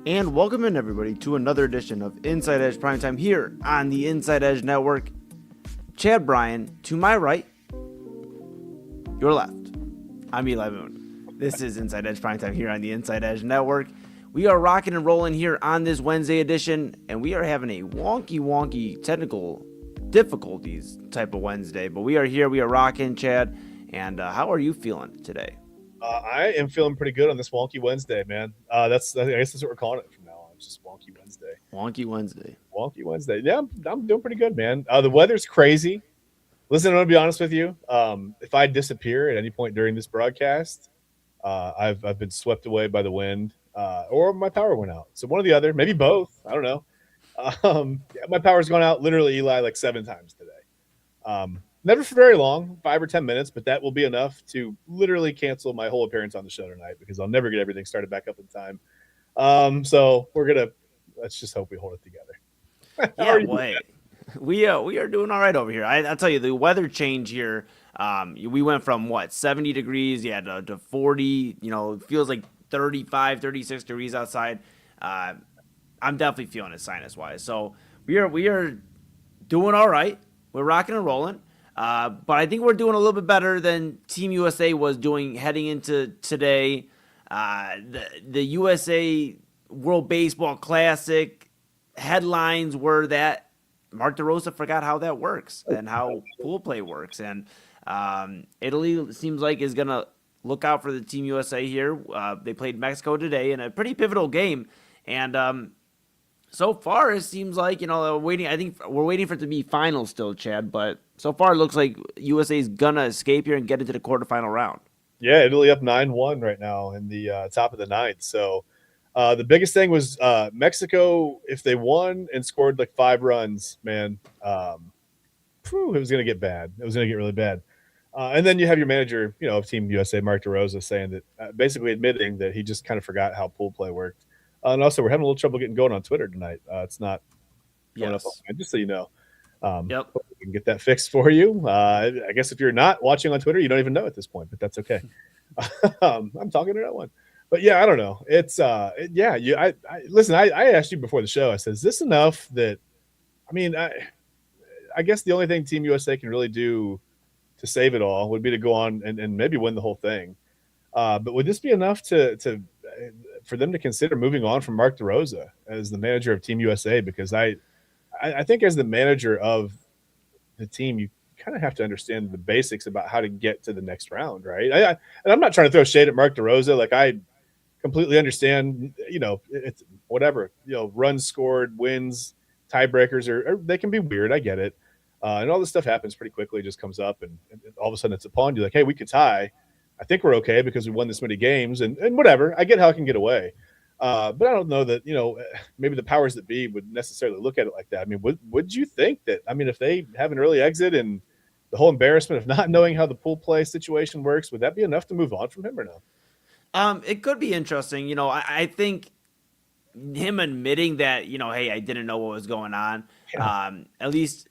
And welcome in, everybody, to another edition of Inside Edge Primetime here on the Inside Edge Network. Chad Bryan, to my right, your left. I'm Eli Moon. This is Inside Edge Primetime here on the Inside Edge Network. We are rocking and rolling here on this Wednesday edition, and we are having a wonky technical difficulties type of Wednesday. But we are here, we are rocking, Chad. And how are you feeling today? I am feeling pretty good on this wonky Wednesday, man. I guess that's what we're calling it from now on. It's just wonky Wednesday. Wonky Wednesday. Wonky Wednesday. Yeah, I'm doing pretty good, man. The weather's crazy. Listen, I'm gonna be honest with you. If I disappear at any point during this broadcast, I've been swept away by the wind, or my power went out. So one or the other, maybe both. I don't know. My power's gone out literally, Eli, like 7 times today. Never for very long, 5 or 10 minutes, but that will be enough to literally cancel my whole appearance on the show tonight because I'll never get everything started back up in time. So let's just hope we hold it together. Yeah, wait. We are doing all right over here. I'll tell you, the weather change here, we went from 70 degrees, to 40, it feels like 35, 36 degrees outside. I'm definitely feeling it sinus wise. So we are doing all right. We're rocking and rolling. But I think we're doing a little bit better than Team USA was doing heading into today. The USA World Baseball Classic headlines were that Mark DeRosa forgot how that works and how pool play works. And Italy seems like is going to look out for the Team USA here. They played Mexico today in a pretty pivotal game. And so far, it seems like, waiting. I think we're waiting for it to be final still, Chad. But so far, it looks like USA is going to escape here and get into the quarterfinal round. Yeah, Italy up 9-1 right now in the top of the ninth. So the biggest thing was Mexico, if they won and scored like 5 runs, man, it was going to get bad. It was going to get really bad. And then you have your manager, of Team USA, Mark DeRosa, saying that basically admitting that he just kind of forgot how pool play worked. And also, we're having a little trouble getting going on Twitter tonight. It's not going up online, just so you know. Yep. We can get that fixed for you. I guess if you're not watching on Twitter, you don't even know at this point, but that's okay. I'm talking to that one. But yeah, I don't know. It's listen, I asked you before the show, I said, is this enough that, I guess the only thing Team USA can really do to save it all would be to go on and maybe win the whole thing. But would this be enough for them to consider moving on from Mark DeRosa as the manager of Team USA? Because I think as the manager of the team, you kind of have to understand the basics about how to get to the next round, right? And I'm not trying to throw shade at Mark DeRosa. Like, I completely understand, it's whatever, runs scored, wins, tiebreakers, or they can be weird. I get it. And all this stuff happens pretty quickly. It just comes up and all of a sudden it's upon you like, hey, we could tie. I think we're okay because we won this many games and whatever. I get how it can get away. But I don't know that, maybe the powers that be would necessarily look at it like that. I mean, would you think that, if they have an early exit and the whole embarrassment of not knowing how the pool play situation works, would that be enough to move on from him or no? It could be interesting. I think him admitting that, hey, I didn't know what was going on. Yeah. At least,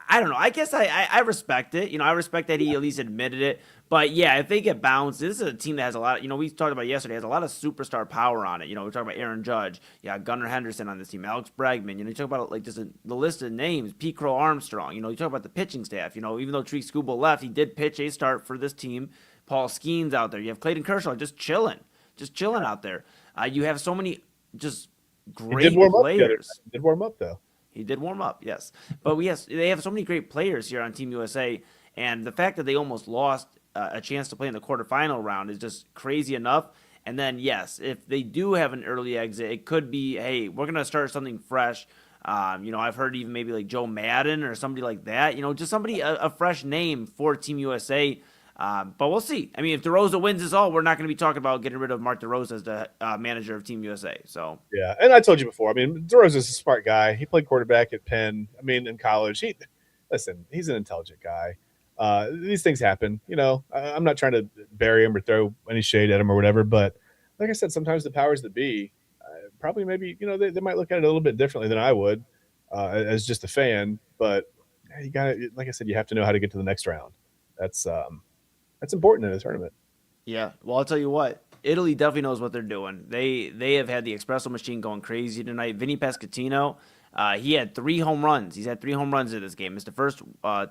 I don't know. I guess I respect it. I respect that he at least admitted it. But yeah, if they get bounced, this is a team that has a lot. We talked about yesterday, has a lot of superstar power on it. We're talking about Aaron Judge, Gunnar Henderson on this team, Alex Bregman. You talk about like just the list of names, Pete Crow Armstrong. You talk about the pitching staff. Even though Tree Skubal left, he did pitch a start for this team. Paul Skeens out there. You have Clayton Kershaw just chilling out there. You have so many just great players. He did warm up though. He did warm up, yes. But they have so many great players here on Team USA, and the fact that they almost lost a chance to play in the quarterfinal round is just crazy enough. And then, yes, if they do have an early exit, it could be, hey, we're going to start something fresh. I've heard even maybe like Joe Madden or somebody like that, just somebody, a fresh name for Team USA. But we'll see. If DeRosa wins this all, we're not going to be talking about getting rid of Mark DeRosa as the manager of Team USA. So yeah, and I told you before. DeRosa's a smart guy. He played quarterback at Penn. In college, he's an intelligent guy. These things happen. I'm not trying to bury him or throw any shade at him or whatever. But like I said, sometimes the powers that be, probably maybe they might look at it a little bit differently than I would as just a fan. But you got to, like I said, you have to know how to get to the next round. That's important in a tournament. Yeah, well, I'll tell you what. Italy definitely knows what they're doing. They have had the espresso machine going crazy tonight. Vinny Pescatino, he had 3 home runs. He's had 3 home runs in this game. It's the first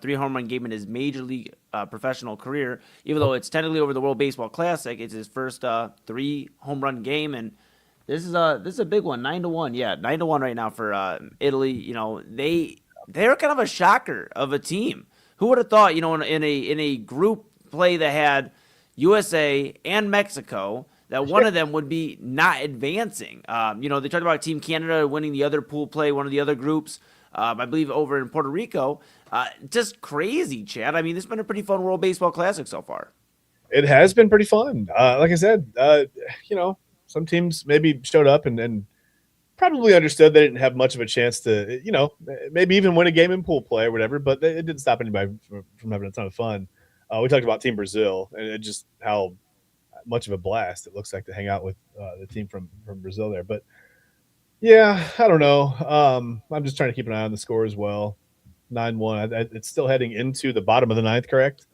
3 home run game in his major league professional career. Even though it's technically over the World Baseball Classic, it's his first 3 home run game, and this is a big one. 9-1, yeah, 9-1 right now for Italy. They're kind of a shocker of a team. Who would have thought? In a group play that had USA and Mexico, that one of them would be not advancing. They talked about Team Canada winning the other pool play, one of the other groups, I believe over in Puerto Rico. Just crazy, Chad. I mean, this has been a pretty fun World Baseball Classic so far. It has been pretty fun. Like I said, some teams maybe showed up and probably understood they didn't have much of a chance to, maybe even win a game in pool play or whatever, but it didn't stop anybody from having a ton of fun. We talked about Team Brazil and just how much of a blast it looks like to hang out with the team from Brazil there. But yeah, I don't know. I'm just trying to keep an eye on the score as well. 9-1. It's still heading into the bottom of the ninth, correct?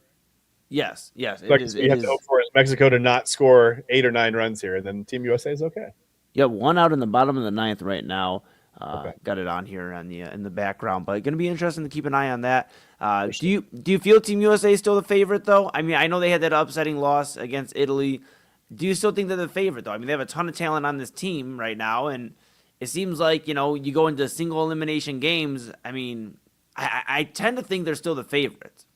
Yes, Like it is. we It have to is. hope for is Mexico to not score 8 or 9 runs here, and then Team USA is okay. Yeah, one out in the bottom of the ninth right now. Okay, Got it on here on the in the background, but going to be interesting to keep an eye on that. for Do sure. you feel Team USA is still the favorite though? I mean, I know they had that upsetting loss against Italy. Do you still think they're the favorite though? I mean, they have a ton of talent on this team right now, and it seems like you go into single elimination games. I mean, I tend to think they're still the favorite.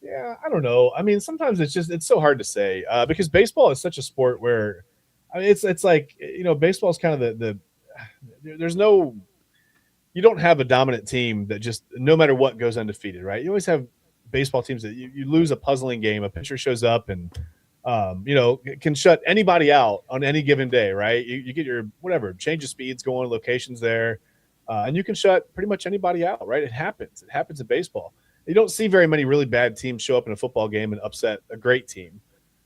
Yeah, I don't know. I mean, sometimes it's so hard to say because baseball is such a sport where, I mean, it's like baseball is kind of there's no you don't have a dominant team that just no matter what goes undefeated, right? You always have baseball teams that you lose a puzzling game, a pitcher shows up and can shut anybody out on any given day, right? You get your whatever change of speeds going, locations there, and you can shut pretty much anybody out, right? It happens. It happens in baseball. You don't see very many really bad teams show up in a football game and upset a great team.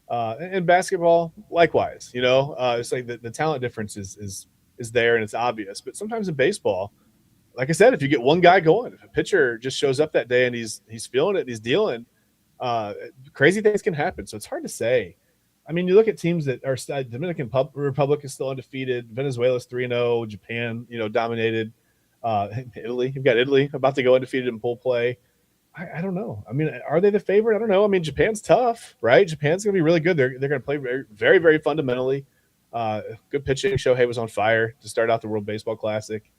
And basketball, likewise, it's like the talent difference is there and it's obvious. But sometimes in baseball, like I said, if you get one guy going, if a pitcher just shows up that day and he's feeling it, and he's dealing, uh, crazy things can happen. So it's hard to say. I mean, you look at teams that are Dominican Republic is still undefeated. Venezuela's 3-0. Japan, dominated. Italy, you've got Italy about to go undefeated in pool play. I don't know. I mean, are they the favorite? I don't know. I mean, Japan's tough, right? Japan's going to be really good. They're going to play very, very, very fundamentally. Good pitching. Shohei was on fire to start out the World Baseball Classic.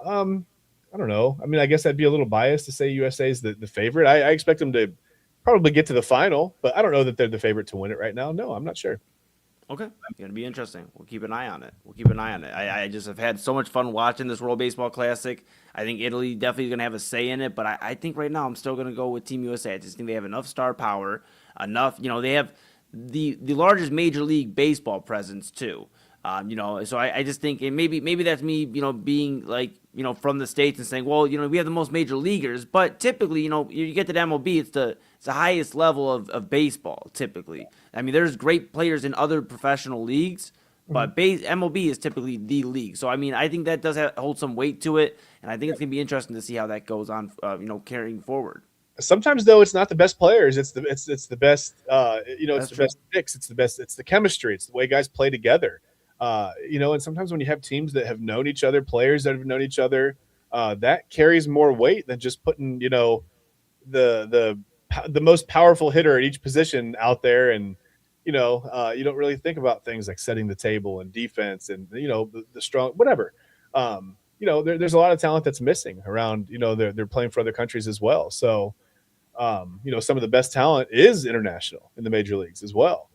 Um, I don't know. I mean, I guess I'd be a little biased to say USA is the favorite. I expect them to probably get to the final, but I don't know that they're the favorite to win it right now. No, I'm not sure. Okay, gonna be interesting. We'll keep an eye on it. We'll keep an eye on it. I just have had so much fun watching this World Baseball Classic. I think Italy definitely is gonna have a say in it, but I think right now I'm still gonna go with Team USA. I just think they have enough star power, enough. They have the largest Major League Baseball presence too. So I just think, and maybe that's me, being like, from the States and saying, well, we have the most major leaguers, but typically, you get to the MLB, it's the highest level of baseball, typically. I mean, there's great players in other professional leagues, Mm-hmm. but MLB is typically the league. So, I mean, I think that does hold some weight to it, and I think it's going to be interesting to see how that goes on, carrying forward. Sometimes though, it's not the best players. It's the best. It's That's the true. best picks. It's the best. It's the chemistry. It's the way guys play together. And sometimes when you have teams that have known each other, players that have known each other, that carries more weight than just putting the the most powerful hitter at each position out there, and you don't really think about things like setting the table and defense and the strong whatever. There's a lot of talent that's missing around. They're playing for other countries as well, so some of the best talent is international in the major leagues as well.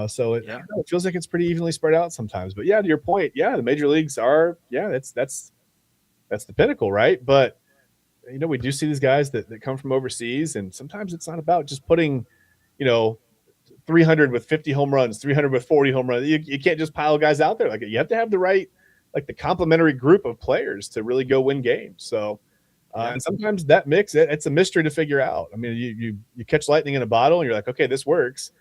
So Yeah. it feels like it's pretty evenly spread out sometimes. But yeah, to your point, yeah, the major leagues are that's the pinnacle, right? But we do see these guys that come from overseas, and sometimes it's not about just putting, you know, 300 with 50 home runs, 300 with 40 home runs. You can't just pile guys out there like it. You have to have the right, like the complementary group of players to really go win games. So, Yeah. and sometimes that mix, it's a mystery to figure out. I mean, you catch lightning in a bottle and you're like, okay, this works.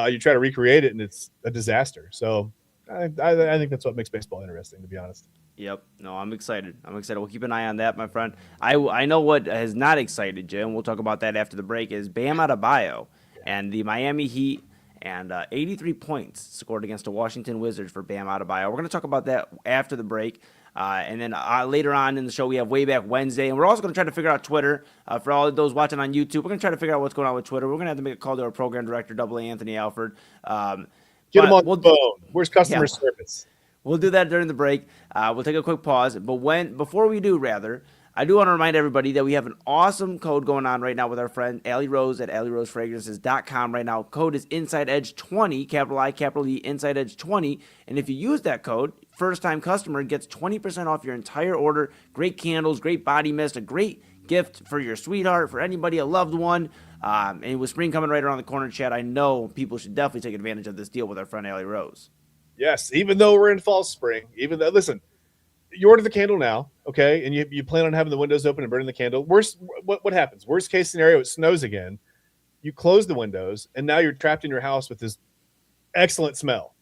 You try to recreate it and it's a disaster. So I think that's what makes baseball interesting, to be honest. Yep. No, I'm excited. I'm excited. We'll keep an eye on that, my friend. I know what has not excited Jim. We'll talk about that after the break. Is Bam Adebayo and the Miami Heat and 83 points scored against the Washington Wizards for Bam Adebayo. We're going to talk about that after the break. And then later on in the show, we have Wayback Wednesday. And we're also going to try to figure out Twitter. For all of those watching on YouTube, we're going to try to figure out what's going on with Twitter. We're going to have to make a call to our program director, Double A Anthony Alford. Get him on the phone. Where's customer Yeah. service? We'll do that during the break. We'll take a quick pause. But before we do, I do want to remind everybody that we have an awesome code going on right now with our friend Allie Rose at AllieRoseFragrances.com right now. Code is InsideEdge20, capital I, capital E, InsideEdge20. And if you use that code, first-time customer gets 20% off your entire order. Great candles, great body mist, a great gift for your sweetheart, for anybody, a loved one. And with spring coming right around the corner, Chad, I know people should definitely take advantage of this deal with our friend Allie Rose. Yes, even though we're in fall spring, listen, you order the candle now, okay, and you plan on having the windows open and burning the candle. What happens? Worst case scenario, it snows again. You close the windows, and now you're trapped in your house with this excellent smell.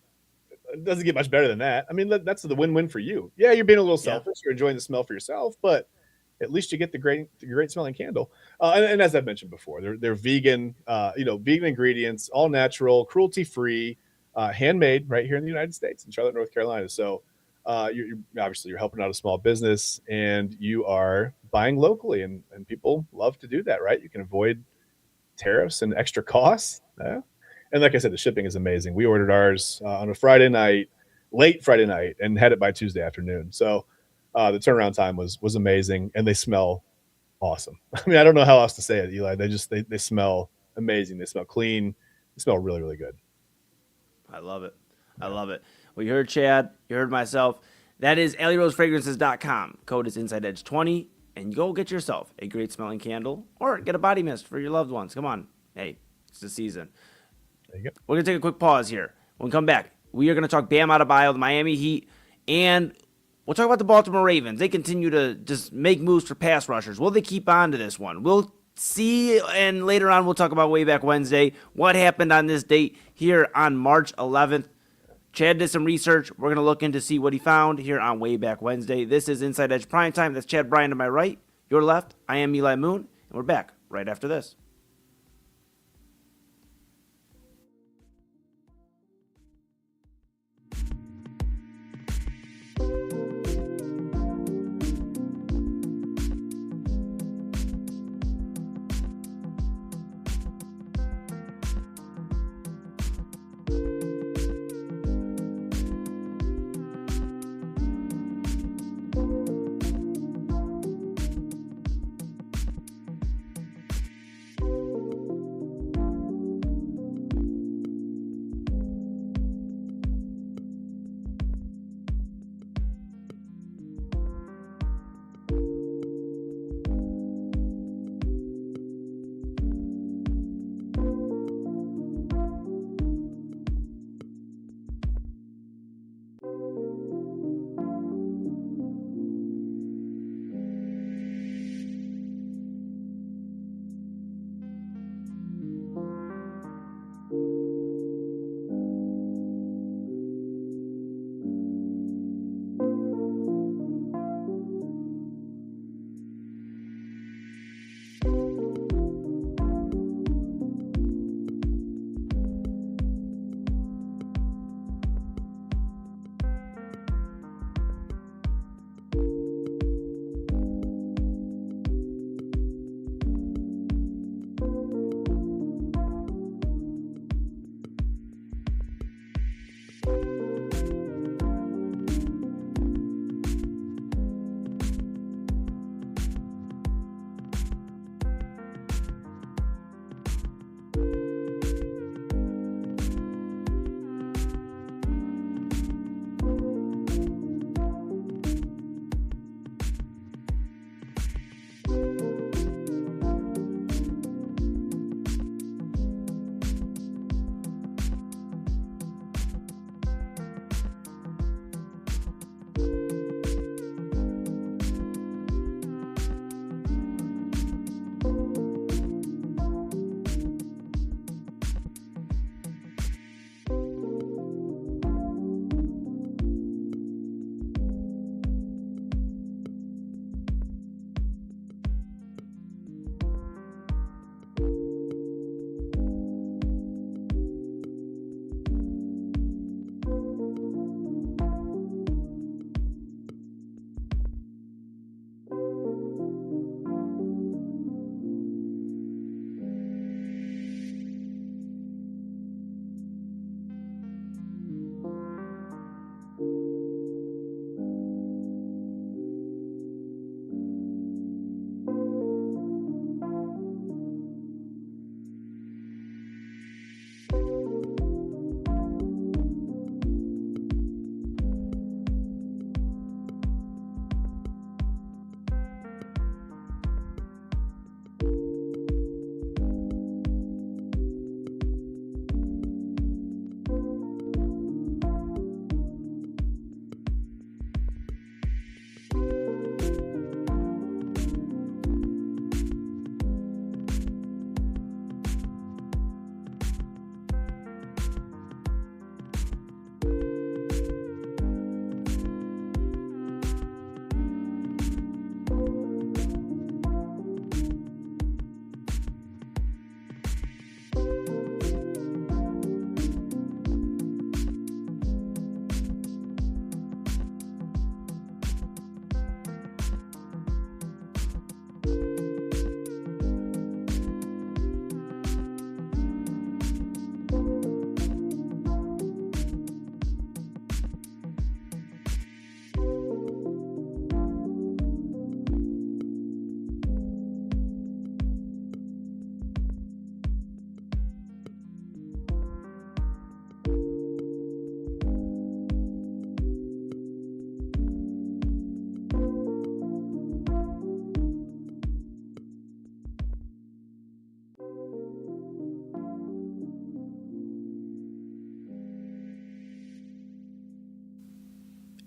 It doesn't get much better than that. I mean, that's the win-win for you. Yeah, you're being a little selfish. You're enjoying the smell for yourself, but at least you get the great smelling candle. And as I've mentioned before, they're vegan, vegan ingredients, all natural, cruelty-free, handmade right here in the United States in Charlotte, North Carolina. So you're obviously you're helping out a small business, and you are buying locally, and people love to do that, right? You can avoid tariffs and extra costs. Yeah. And like I said, the shipping is amazing. We ordered ours on a Friday night, late Friday night, and had it by Tuesday afternoon. So the turnaround time was amazing, and they smell awesome. I mean, I don't know how else to say it, Eli. They smell amazing. They smell clean. They smell really, really good. I love it. I love it. Well, you heard Chad. You heard myself. That is AllieRoseFragrances.com. Code is InsideEdge20. And go get yourself a great smelling candle or get a body mist for your loved ones. Come on. Hey, it's the season. There you go. We're going to take a quick pause here. When we come back, we are going to talk Bam Adebayo, the Miami Heat, and we'll talk about the Baltimore Ravens. They continue to just make moves for pass rushers. Will they keep on to this one? We'll see, and later on we'll talk about Wayback Wednesday, what happened on this date here on March 11th. Chad did some research. We're going to look in to see what he found here on Wayback Wednesday. This is Inside Edge Primetime. That's Chad Bryan to my right, your left. I am Eli Moon, and we're back right after this.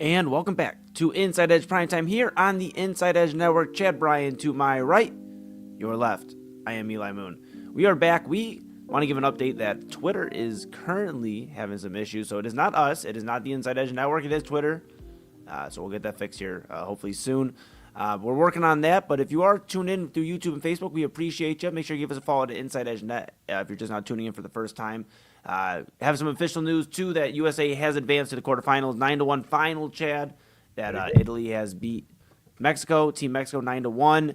And welcome back to Inside Edge Primetime here on the Inside Edge Network. Chad Bryan to my right, your left. I am Eli Moon. We are back. We want to give an update that Twitter is currently having some issues. So it is not us. It is not the Inside Edge Network. It is Twitter. So we'll get that fixed here hopefully soon. We're working on that. But if you are tuned in through YouTube and Facebook, we appreciate you. Make sure you give us a follow to Inside Edge Net if you're just not tuning in for the first time. Have some official news, too, that USA has advanced to the quarterfinals. 9-1 final, Chad, that Italy has beat Mexico, Team Mexico 9-1.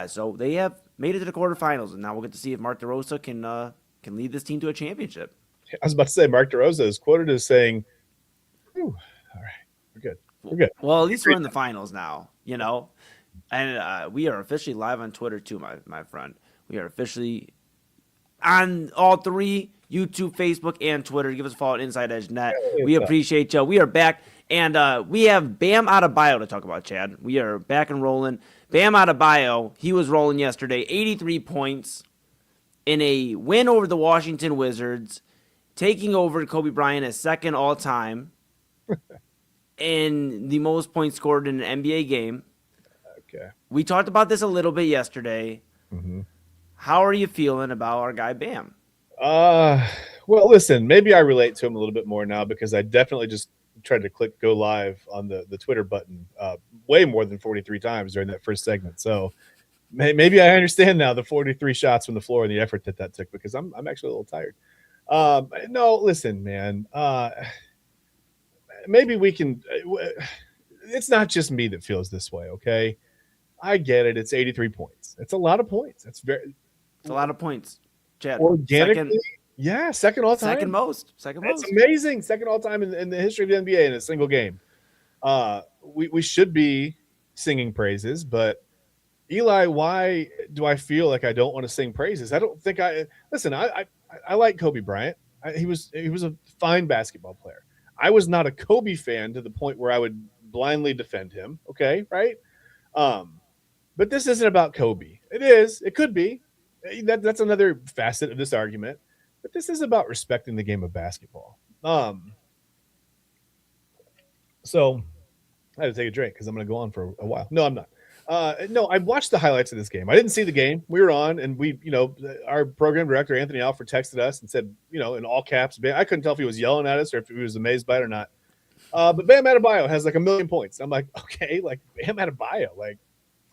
So they have made it to the quarterfinals, and now we'll get to see if Mark DeRosa can lead this team to a championship. I was about to say, Mark DeRosa is quoted as saying, all right, we're good. We're good. Well, at least we're in the finals now, And we are officially live on Twitter, too, my friend. We are officially on all three, YouTube, Facebook, and Twitter. Give us a follow at Inside Edge Net. We appreciate you. We are back, and we have Bam Adebayo to talk about, Chad. We are back and rolling. Bam Adebayo, he was rolling yesterday, 83 points in a win over the Washington Wizards, taking over Kobe Bryant as second all-time in the most points scored in an NBA game. Okay. We talked about this a little bit yesterday. Mm-hmm. How are you feeling about our guy Bam? Well, listen, maybe I relate to him a little bit more now because I definitely just tried to click go live on the Twitter button way more than 43 times during that first segment. So maybe I understand now the 43 shots from the floor and the effort that took because I'm actually a little tired. No, listen, man. Maybe we can. It's not just me that feels this way. Okay, I get it. It's 83 points. It's a lot of points. It's a lot of points. Chad, organically, second all time. Second most. That's amazing. Second all time in the history of the NBA in a single game. We should be singing praises, but Eli, why do I feel like I don't want to sing praises? I don't think I like Kobe Bryant. He was a fine basketball player. I was not a Kobe fan to the point where I would blindly defend him. Okay, right? But this isn't about Kobe. It is. It could be. That's another facet of this argument. But this is about respecting the game of basketball. So I had to take a drink because I'm going to go on for a while. No, I'm not. No, I watched the highlights of this game. I didn't see the game. We were on, and our program director, Anthony Alford, texted us and said, in all caps, I couldn't tell if he was yelling at us or if he was amazed by it or not. But Bam Adebayo has like 1 million points. I'm like, okay, like Bam Adebayo, like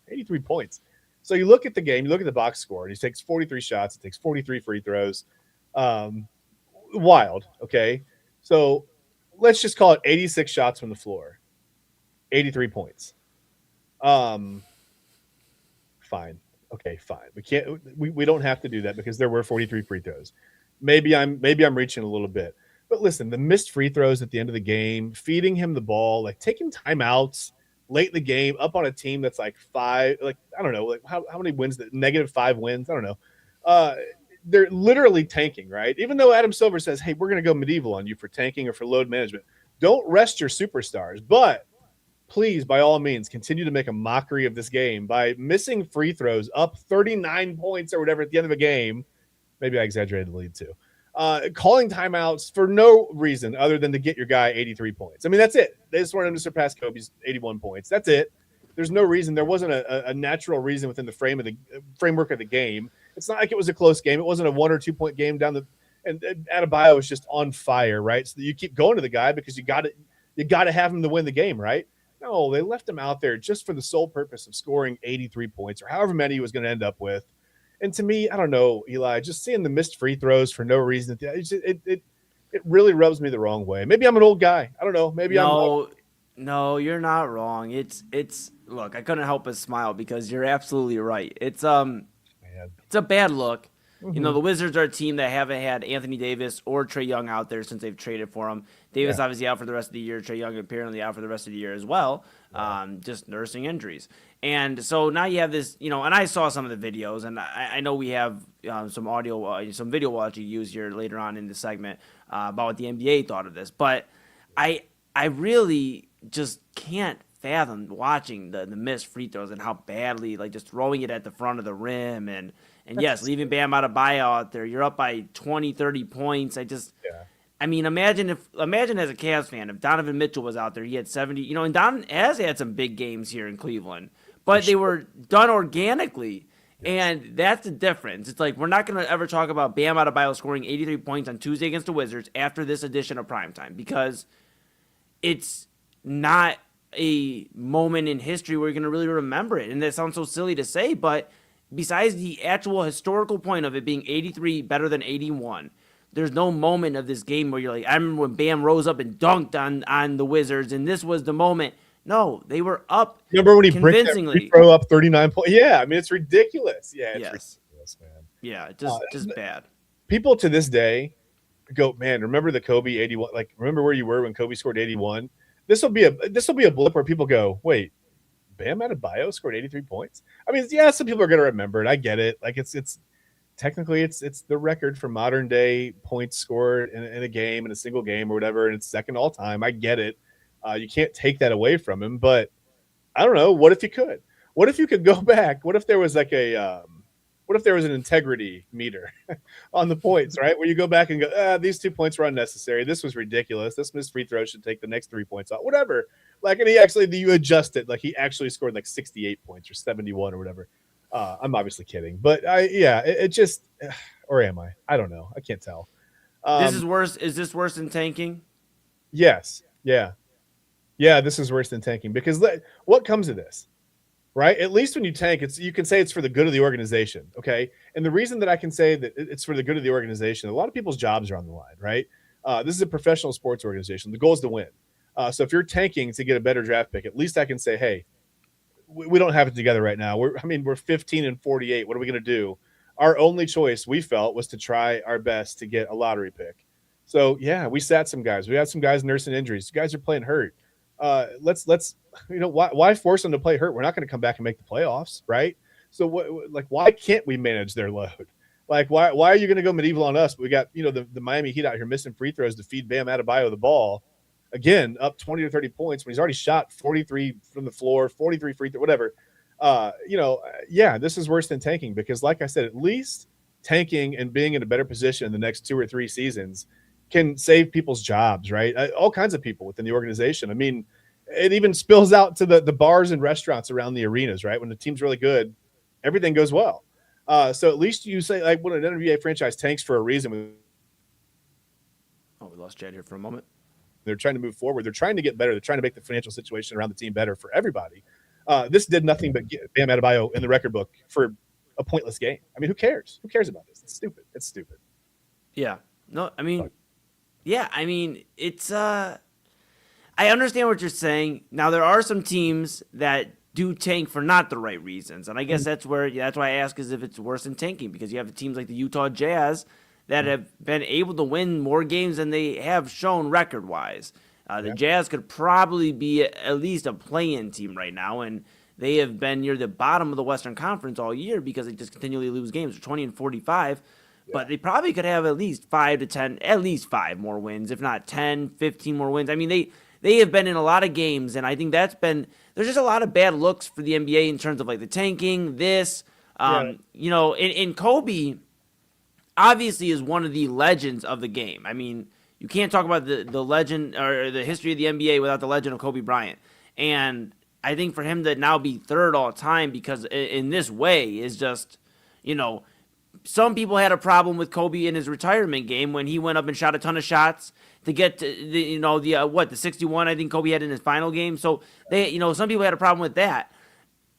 83 points. So you look at the game, you look at the box score, and he takes 43 shots, he takes 43 free throws. Wild, okay? So let's just call it 86 shots from the floor, 83 points. Fine. Okay, fine. We don't have to do that because there were 43 free throws. Maybe I'm reaching a little bit. But listen, the missed free throws at the end of the game, feeding him the ball, like taking timeouts late in the game, up on a team that's like I don't know, like how many wins, -5 wins, I don't know. They're literally tanking, right? Even though Adam Silver says, hey, we're going to go medieval on you for tanking or for load management. Don't rest your superstars, but please, by all means, continue to make a mockery of this game by missing free throws up 39 points or whatever at the end of a game. Maybe I exaggerated the lead too. Calling timeouts for no reason other than to get your guy 83 points. I mean, that's it. They just wanted him to surpass Kobe's 81 points. That's it. There's no reason. There wasn't a natural reason within the framework of the game. It's not like it was a close game. It wasn't a 1 or 2 point game and Adebayo was just on fire, right? So you keep going to the guy because you got to have him to win the game, right? No, they left him out there just for the sole purpose of scoring 83 points or however many he was going to end up with. And to me, I don't know, Eli, just seeing the missed free throws for no reason, it really rubs me the wrong way. Maybe I'm an old guy. I don't know. No, you're not wrong. It's look, I couldn't help but smile because you're absolutely right. It's a bad look. Mm-hmm. The Wizards are a team that haven't had Anthony Davis or Trey Young out there since they've traded for him. Davis obviously out for the rest of the year. Trey Young apparently out for the rest of the year as well, just nursing injuries. And so now you have this, and I saw some of the videos, and I know we have some audio, some video we'll actually use here later on in the segment about what the NBA thought of this. But I really just can't fathom watching the missed free throws and how badly, like just throwing it at the front of the rim and yes, leaving Bam Adebayo out there. You're up by 20, 30 points. I mean, imagine as a Cavs fan, if Donovan Mitchell was out there, he had 70. You know, and Don has had some big games here in Cleveland, For but they sure. were done organically, Yes. and that's the difference. It's like we're not going to ever talk about Bam Adebayo scoring 83 points on Tuesday against the Wizards after this edition of primetime because it's not a moment in history where you're going to really remember it. And that sounds so silly to say, but besides the actual historical point of it being 83 better than 81, there's no moment of this game where you're like, I remember when Bam rose up and dunked on the Wizards, and this was the moment. No, they were up Remember when he bricked that free convincingly. throw up 39 points? Yeah, I mean it's ridiculous. Yeah, it's Yes. ridiculous, man. Yeah, Uh, just bad. People to this day go, man, remember the Kobe 81? Like, remember where you were when Kobe scored 81? This will be a blip where people go, wait, Bam Adebayo scored 83 points. I mean, yeah, some people are gonna remember it. I get it. Like it's technically it's the record for modern day points scored in a game, in a single game or whatever, and it's second all time. I get it. You can't take that away from him, but I don't know. What if you could? What if you could go back? What if there was like what if there was an integrity meter on the points, right? Where you go back and go, these 2 points were unnecessary. This was ridiculous. This missed free throw should take the next 3 points off. Whatever. Like, and you adjust it. Like he actually scored like 68 points or 71 or whatever. I'm obviously kidding, but it just, or am I? I don't know. I can't tell. This Um, is worse. Is this worse than tanking? yes. Yeah. Yeah. This is worse than tanking because what comes of this? Right? At least when you tank, you can say it's for the good of the organization. Okay. And the reason that I can say that it's for the good of the organization, a lot of people's jobs are on the line, right? This is a professional sports organization. The goal is to win. So if you're tanking to get a better draft pick, at least I can say, hey, we don't have it together right now. We're 15 and 48. What are we going to do? Our only choice we felt was to try our best to get a lottery pick. So yeah, we sat some guys. We had some guys nursing injuries. Guys are playing hurt. Let's why force them to play hurt? We're not going to come back and make the playoffs, right? So why can't we manage their load? Like why are you going to go medieval on us? But we got the Miami Heat out here missing free throws to feed Bam Adebayo the ball. Again, up 20 to 30 points when he's already shot 43 from the floor, 43 free throw, whatever. Yeah, this is worse than tanking because, like I said, at least tanking and being in a better position in the next 2 or 3 seasons can save people's jobs, right? All kinds of people within the organization. I mean, it even spills out to the bars and restaurants around the arenas, right? When the team's really good, everything goes well. So at least you say, like, when an NBA franchise tanks for a reason, Oh, we lost Chad here for a moment. they're trying to move forward. They're trying to get better. They're trying to make the financial situation around the team better for everybody. This did nothing but get Bam Adebayo in the record book for a pointless game. I mean, who cares? Who cares about this? It's stupid. It's stupid. Yeah. No, I mean, yeah, I mean, it's I understand what you're saying. Now there are some teams that do tank for not the right reasons, and I guess that's why I ask is if it's worse than tanking because you have teams like the Utah Jazz that have been able to win more games than they have shown record wise. The Yeah. Jazz could probably be at least a play-in team right now, and they have been near the bottom of the Western Conference all year because they just continually lose games. They're 20 and 45, Yeah. but they probably could have at least 5 to 10, at least 5 more wins, if not 10, 15 more wins. I mean, they have been in a lot of games, and I think there's just a lot of bad looks for the NBA in terms of like the tanking, this. Yeah. In Kobe obviously is one of the legends of the game. I mean, you can't talk about the legend or the history of the NBA without the legend of Kobe Bryant. And I think for him to now be third all time because in this way is just, you know, some people had a problem with Kobe in his retirement game when he went up and shot a ton of shots to get to the 61 I think Kobe had in his final game. So some people had a problem with that.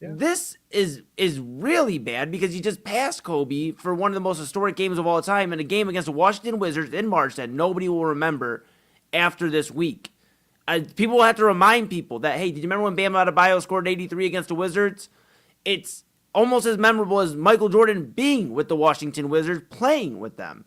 Yeah. This is really bad because you just passed Kobe for one of the most historic games of all time in a game against the Washington Wizards in March that nobody will remember after this week. People will have to remind people that, hey, did you remember when Bam Adebayo scored 83 against the Wizards? It's almost as memorable as Michael Jordan being with the Washington Wizards, playing with them.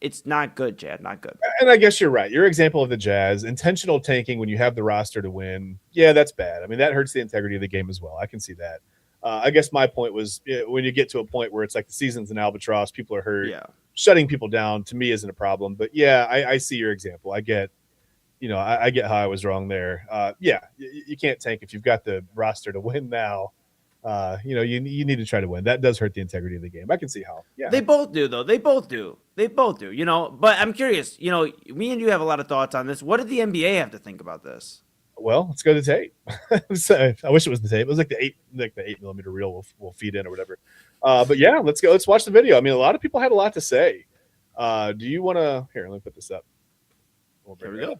It's not good, Chad, not good. And I guess you're right. Your example of the Jazz, intentional tanking when you have the roster to win. Yeah, that's bad. I mean, that hurts the integrity of the game as well. I can see that. I guess my point was when you get to a point where it's like the season's an albatross, people are hurt. Yeah. Shutting people down to me isn't a problem. But yeah, I see your example. I get, I get how I was wrong there. Yeah, you can't tank if you've got the roster to win now. You know, you need to try to win. That does hurt the integrity of the game. I can see how. Yeah, They both do, though. They both do. You know, but I'm curious. You know, me and you have a lot of thoughts on this. What did the NBA have to think about this? Well, let's go to the tape. So, I wish it was the tape. It was like the 8mm reel we'll feed in or whatever. But yeah, let's go. Let's watch the video. I mean, a lot of people had a lot to say. Do you want to? Here, let me put this up. Here we go.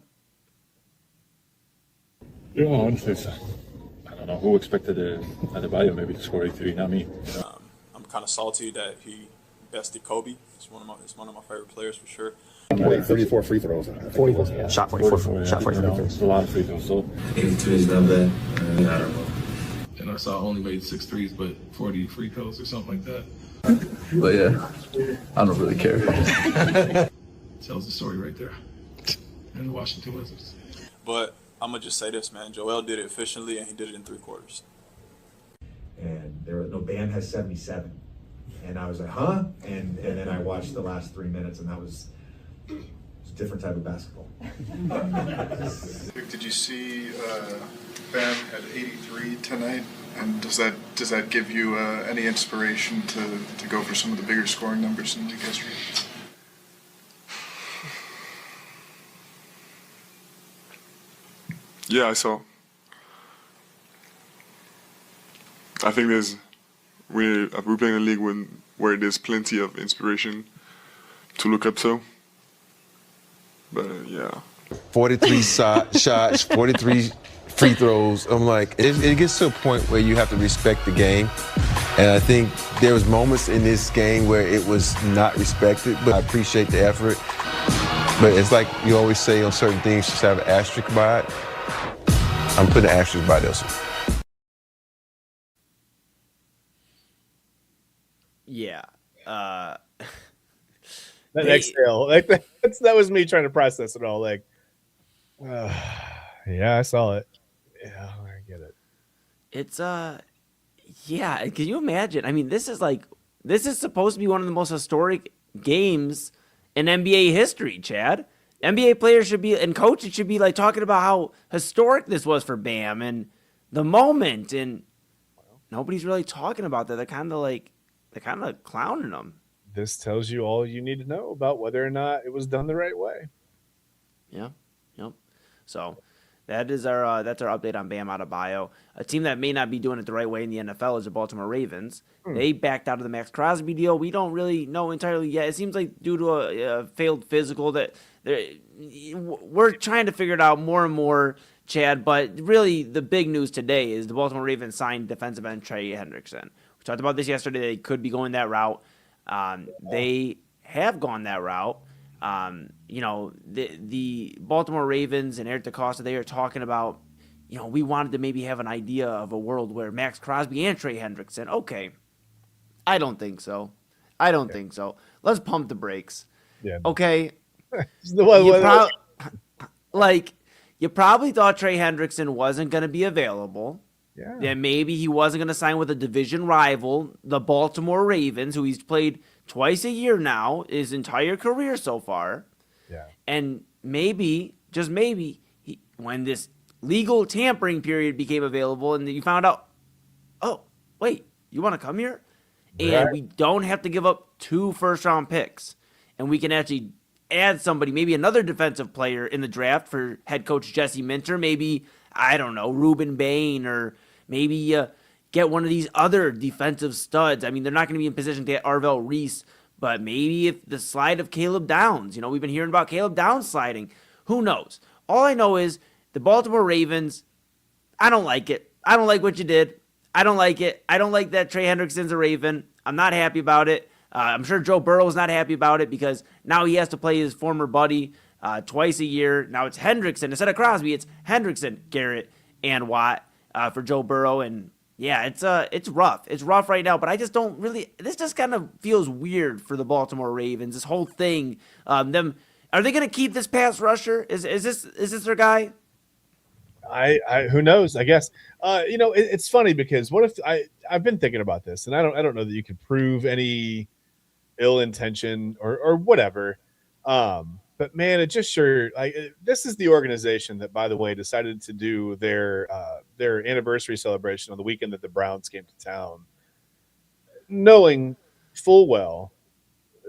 Yeah, honestly, I don't know who expected Adebayo maybe to score 83, not me. I'm kind of salty that he bested Kobe. It's one of my favorite players for sure. 34 free throws. 44. Yeah. Shot 44. Shot 44 free throws. A lot of free throws. So 82 is not bad. I don't know. And I saw only made 6 threes, but 40 free throws or something like that. But yeah, I don't really care. Tells the story right there. And the Washington Wizards. But I'm gonna just say this, man. Joel did it efficiently, and he did it in 3 quarters. And there was no Bam has 77, and I was like, huh? And then I watched the last 3 minutes, and that was a different type of basketball. Did you see Bam had 83 tonight? And does that give you any inspiration to go for some of the bigger scoring numbers in league history? Yeah, I saw. I think we're playing a league where there's plenty of inspiration to look up to. But yeah. 43 shots, 43 free throws. I'm like, it gets to a point where you have to respect the game. And I think there was moments in this game where it was not respected, but I appreciate the effort. But it's like you always say on certain things, just have an asterisk by it. I'm putting an asterisk by this one. Yeah. That exhale, like that was me trying to process it all. Like, yeah, I saw it. Yeah, I get it. It's yeah. Can you imagine? I mean, this is supposed to be one of the most historic games in NBA history, Chad. NBA players should be, and coaches should be like talking about how historic this was for Bam and the moment, and nobody's really talking about that. They're kind of clowning him. This tells you all you need to know about whether or not it was done the right way. Yeah. Yep. So that's our update on Bam Adebayo. A team that may not be doing it the right way in the NFL is the Baltimore Ravens. They backed out of the Max Crosby deal. We don't really know entirely yet. It seems like due to a failed physical that we're trying to figure it out more and more, Chad. But really, the big news today is the Baltimore Ravens signed defensive end Trey Hendrickson. We talked about this yesterday. They could be going that route. They have gone that route. You know, the Baltimore Ravens and Eric DeCosta, they are talking about, you know, we wanted to maybe have an idea of a world where Max Crosby and Trey Hendrickson. Okay. I don't think so. Think so. Let's pump the brakes. Yeah. Okay. You probably thought Trey Hendrickson wasn't going to be available. Yeah. Then maybe he wasn't going to sign with a division rival, the Baltimore Ravens, who he's played twice a year now, his entire career so far. Yeah. And maybe, just maybe, when this legal tampering period became available and you found out, oh, wait, you want to come here? And we don't have to give up 2 first-round picks. And we can actually add somebody, maybe another defensive player in the draft for head coach Jesse Minter, maybe, I don't know, Ruben Bain, or maybe get one of these other defensive studs. I mean, they're not going to be in position to get Arvell Reese, but maybe if the slide of Caleb Downs, you know, we've been hearing about Caleb Downs sliding. Who knows? All I know is the Baltimore Ravens, I don't like it. I don't like what you did. I don't like it. I don't like that Trey Hendrickson's a Raven. I'm not happy about it. I'm sure Joe Burrow's not happy about it because now he has to play his former buddy twice a year. Now it's Hendrickson. Instead of Crosby, it's Hendrickson, Garrett, and Watt for Joe Burrow. And yeah, it's rough. It's rough right now, but I just don't really, this just kind of feels weird for the Baltimore Ravens, this whole thing. Are they going to keep this pass rusher? Is this their guy? I who knows, I guess. You know, it's funny because what if I've been thinking about this, and I don't know that you could prove any ill intention or whatever. But man, it just sure this is the organization that, by the way, decided to do their anniversary celebration on the weekend that the Browns came to town, knowing full well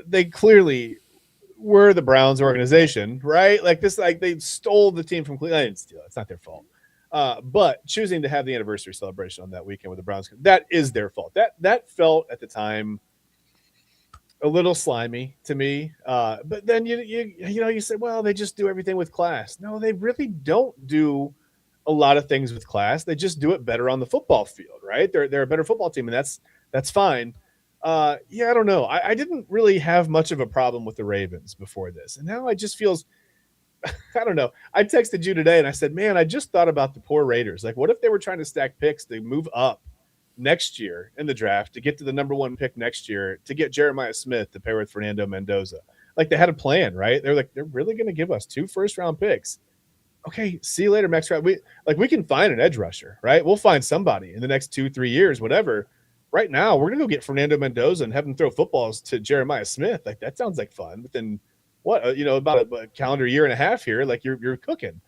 they clearly were the Browns organization, right? Like this, like they stole the team from Cleveland. They didn't steal it. It's not their fault. But choosing to have the anniversary celebration on that weekend with the Browns, that is their fault. That felt at the time a little slimy to me. But then you say, well, they just do everything with class. No, they really don't do a lot of things with class. They just do it better on the football field, right? They're a better football team, and that's fine. I don't know. I didn't really have much of a problem with the Ravens before this, and now I just feels I don't know. I texted you today and I said, man, I just thought about the poor Raiders. Like, what if they were trying to stack picks to move up next year in the draft to get to the number 1 pick next year to get Jeremiah Smith to pair with Fernando Mendoza? Like, they had a plan, right? They're like, they're really going to give us 2 first-round picks. Okay, see you later, Max. We can find an edge rusher, right? We'll find somebody in the next 2-3 years, whatever. Right now, we're going to go get Fernando Mendoza and have him throw footballs to Jeremiah Smith. Like, that sounds like fun. But then about a calendar year and a half here, like you're cooking.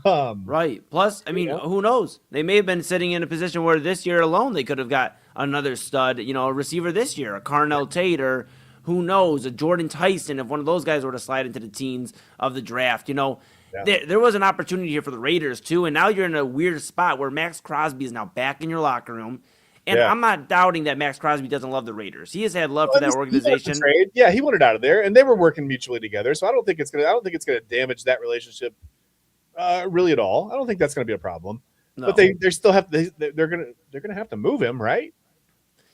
Right. Plus, I mean, who knows? They may have been sitting in a position where this year alone they could have got another stud, a receiver this year, a Carnell Tate, or who knows, a Jordan Tyson, if one of those guys were to slide into the teens of the draft. There was an opportunity here for the Raiders too, and now you're in a weird spot where Max Crosby is now back in your locker room. And I'm not doubting that Max Crosby doesn't love the Raiders. He has had love for that organization. Yeah, he wanted out of there, and they were working mutually together. So I don't think it's gonna damage that relationship really at all. I don't think that's gonna be a problem. No. But they still have they're gonna have to move him, right?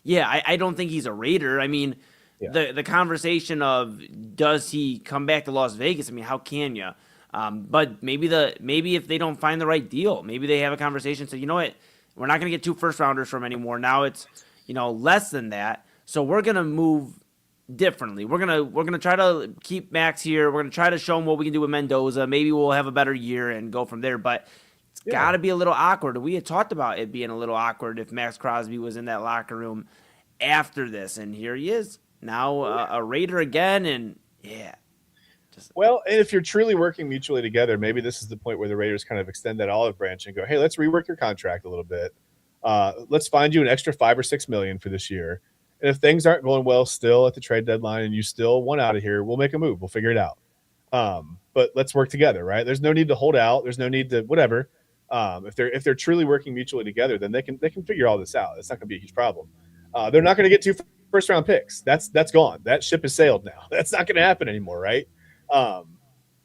Yeah, I don't think he's a Raider. I mean, the conversation of does he come back to Las Vegas? I mean, how can you? But maybe if they don't find the right deal, maybe they have a conversation. So you know what? We're not going to get 2 first-rounders from anymore. Now it's, less than that. So we're going to move differently. We're gonna try to keep Max here. We're going to try to show him what we can do with Mendoza. Maybe we'll have a better year and go from there. But it's got to be a little awkward. We had talked about it being a little awkward if Max Crosby was in that locker room after this. And here he is, now a Raider again. And, Well, and if you're truly working mutually together, maybe this is the point where the Raiders kind of extend that olive branch and go, hey, let's rework your contract a little bit. Let's find you an extra $5 or $6 million for this year. And if things aren't going well still at the trade deadline and you still want out of here, we'll make a move. We'll figure it out. But let's work together, right? There's no need to hold out. There's no need to whatever. If they're truly working mutually together, then they can figure all this out. It's not going to be a huge problem. They're not going to get 2 first-round picks. That's gone. That ship has sailed now. That's not going to happen anymore, right?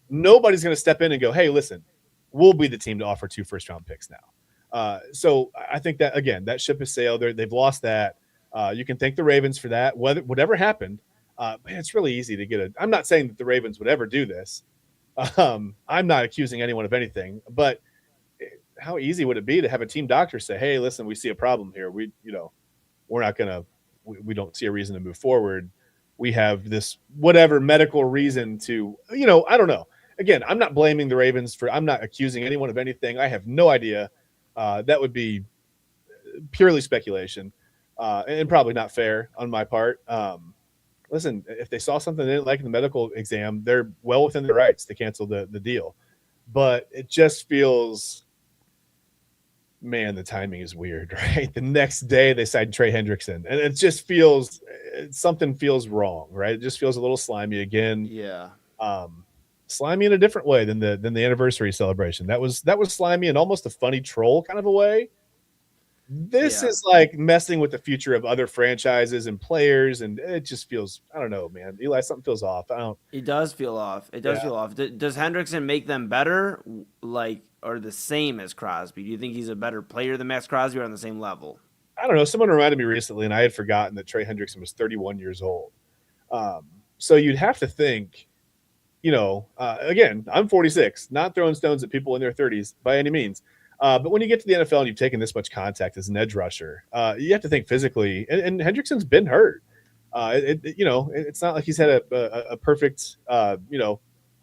Nobody's going to step in and go, hey, listen, we'll be the team to offer 2 first-round picks now. So I think that, again, that ship has sailed. They've lost that. You can thank the Ravens for that. Whatever happened, man, it's really easy to get I'm not saying that the Ravens would ever do this. I'm not accusing anyone of anything, but how easy would it be to have a team doctor say, hey, listen, we see a problem here. We don't see a reason to move forward. We have this whatever medical reason to, I don't know. Again, I'm not blaming the Ravens I'm not accusing anyone of anything. I have no idea. That would be purely speculation and probably not fair on my part. Listen, if they saw something they didn't like in the medical exam, they're well within their rights to cancel the deal. But it just feels, man, the timing is weird, right? The next day they signed Trey Hendrickson, and it just feels something feels wrong, right? It just feels a little slimy again. Yeah. Slimy in a different way than the anniversary celebration. That was slimy in almost a funny troll kind of a way. This is like messing with the future of other franchises and players, and it just feels, I don't know, man. Eli, something feels off. It does feel off. It does feel off. Does Hendrickson make them better, or the same as Crosby? Do you think he's a better player than Max Crosby, or on the same level? I don't know. Someone reminded me recently, and I had forgotten that Trey Hendrickson was 31 years old. So you'd have to think, again, I'm 46, not throwing stones at people in their 30s by any means. But when you get to the NFL and you've taken this much contact as an edge rusher, you have to think physically. And Hendrickson's been hurt. It's not like he's had a perfect, I was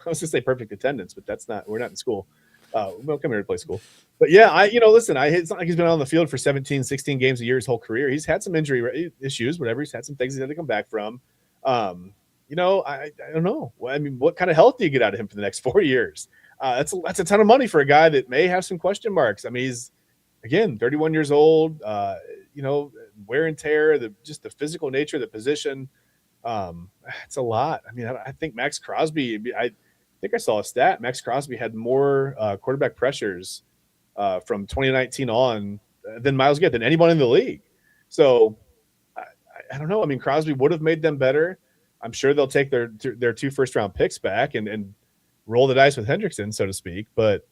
going to say perfect attendance, but we're not in school. We'll come here to play school. But yeah, listen, it's not like he's been on the field for 17, 16 games a year his whole career. He's had some injury issues, whatever. He's had some things he's had to come back from. I don't know. I mean, what kind of health do you get out of him for the next 4 years? That's a ton of money for a guy that may have some question marks. I mean, he's again 31 years old. Wear and tear, just the physical nature of the position. It's a lot. I mean, I think Max Crosby. I think I saw a stat. Max Crosby had more quarterback pressures from 2019 on than Myles Garrett, than anyone in the league. So I don't know. I mean, Crosby would have made them better. I'm sure they'll take their 2 first-round picks back and roll the dice with Hendrickson, so to speak. But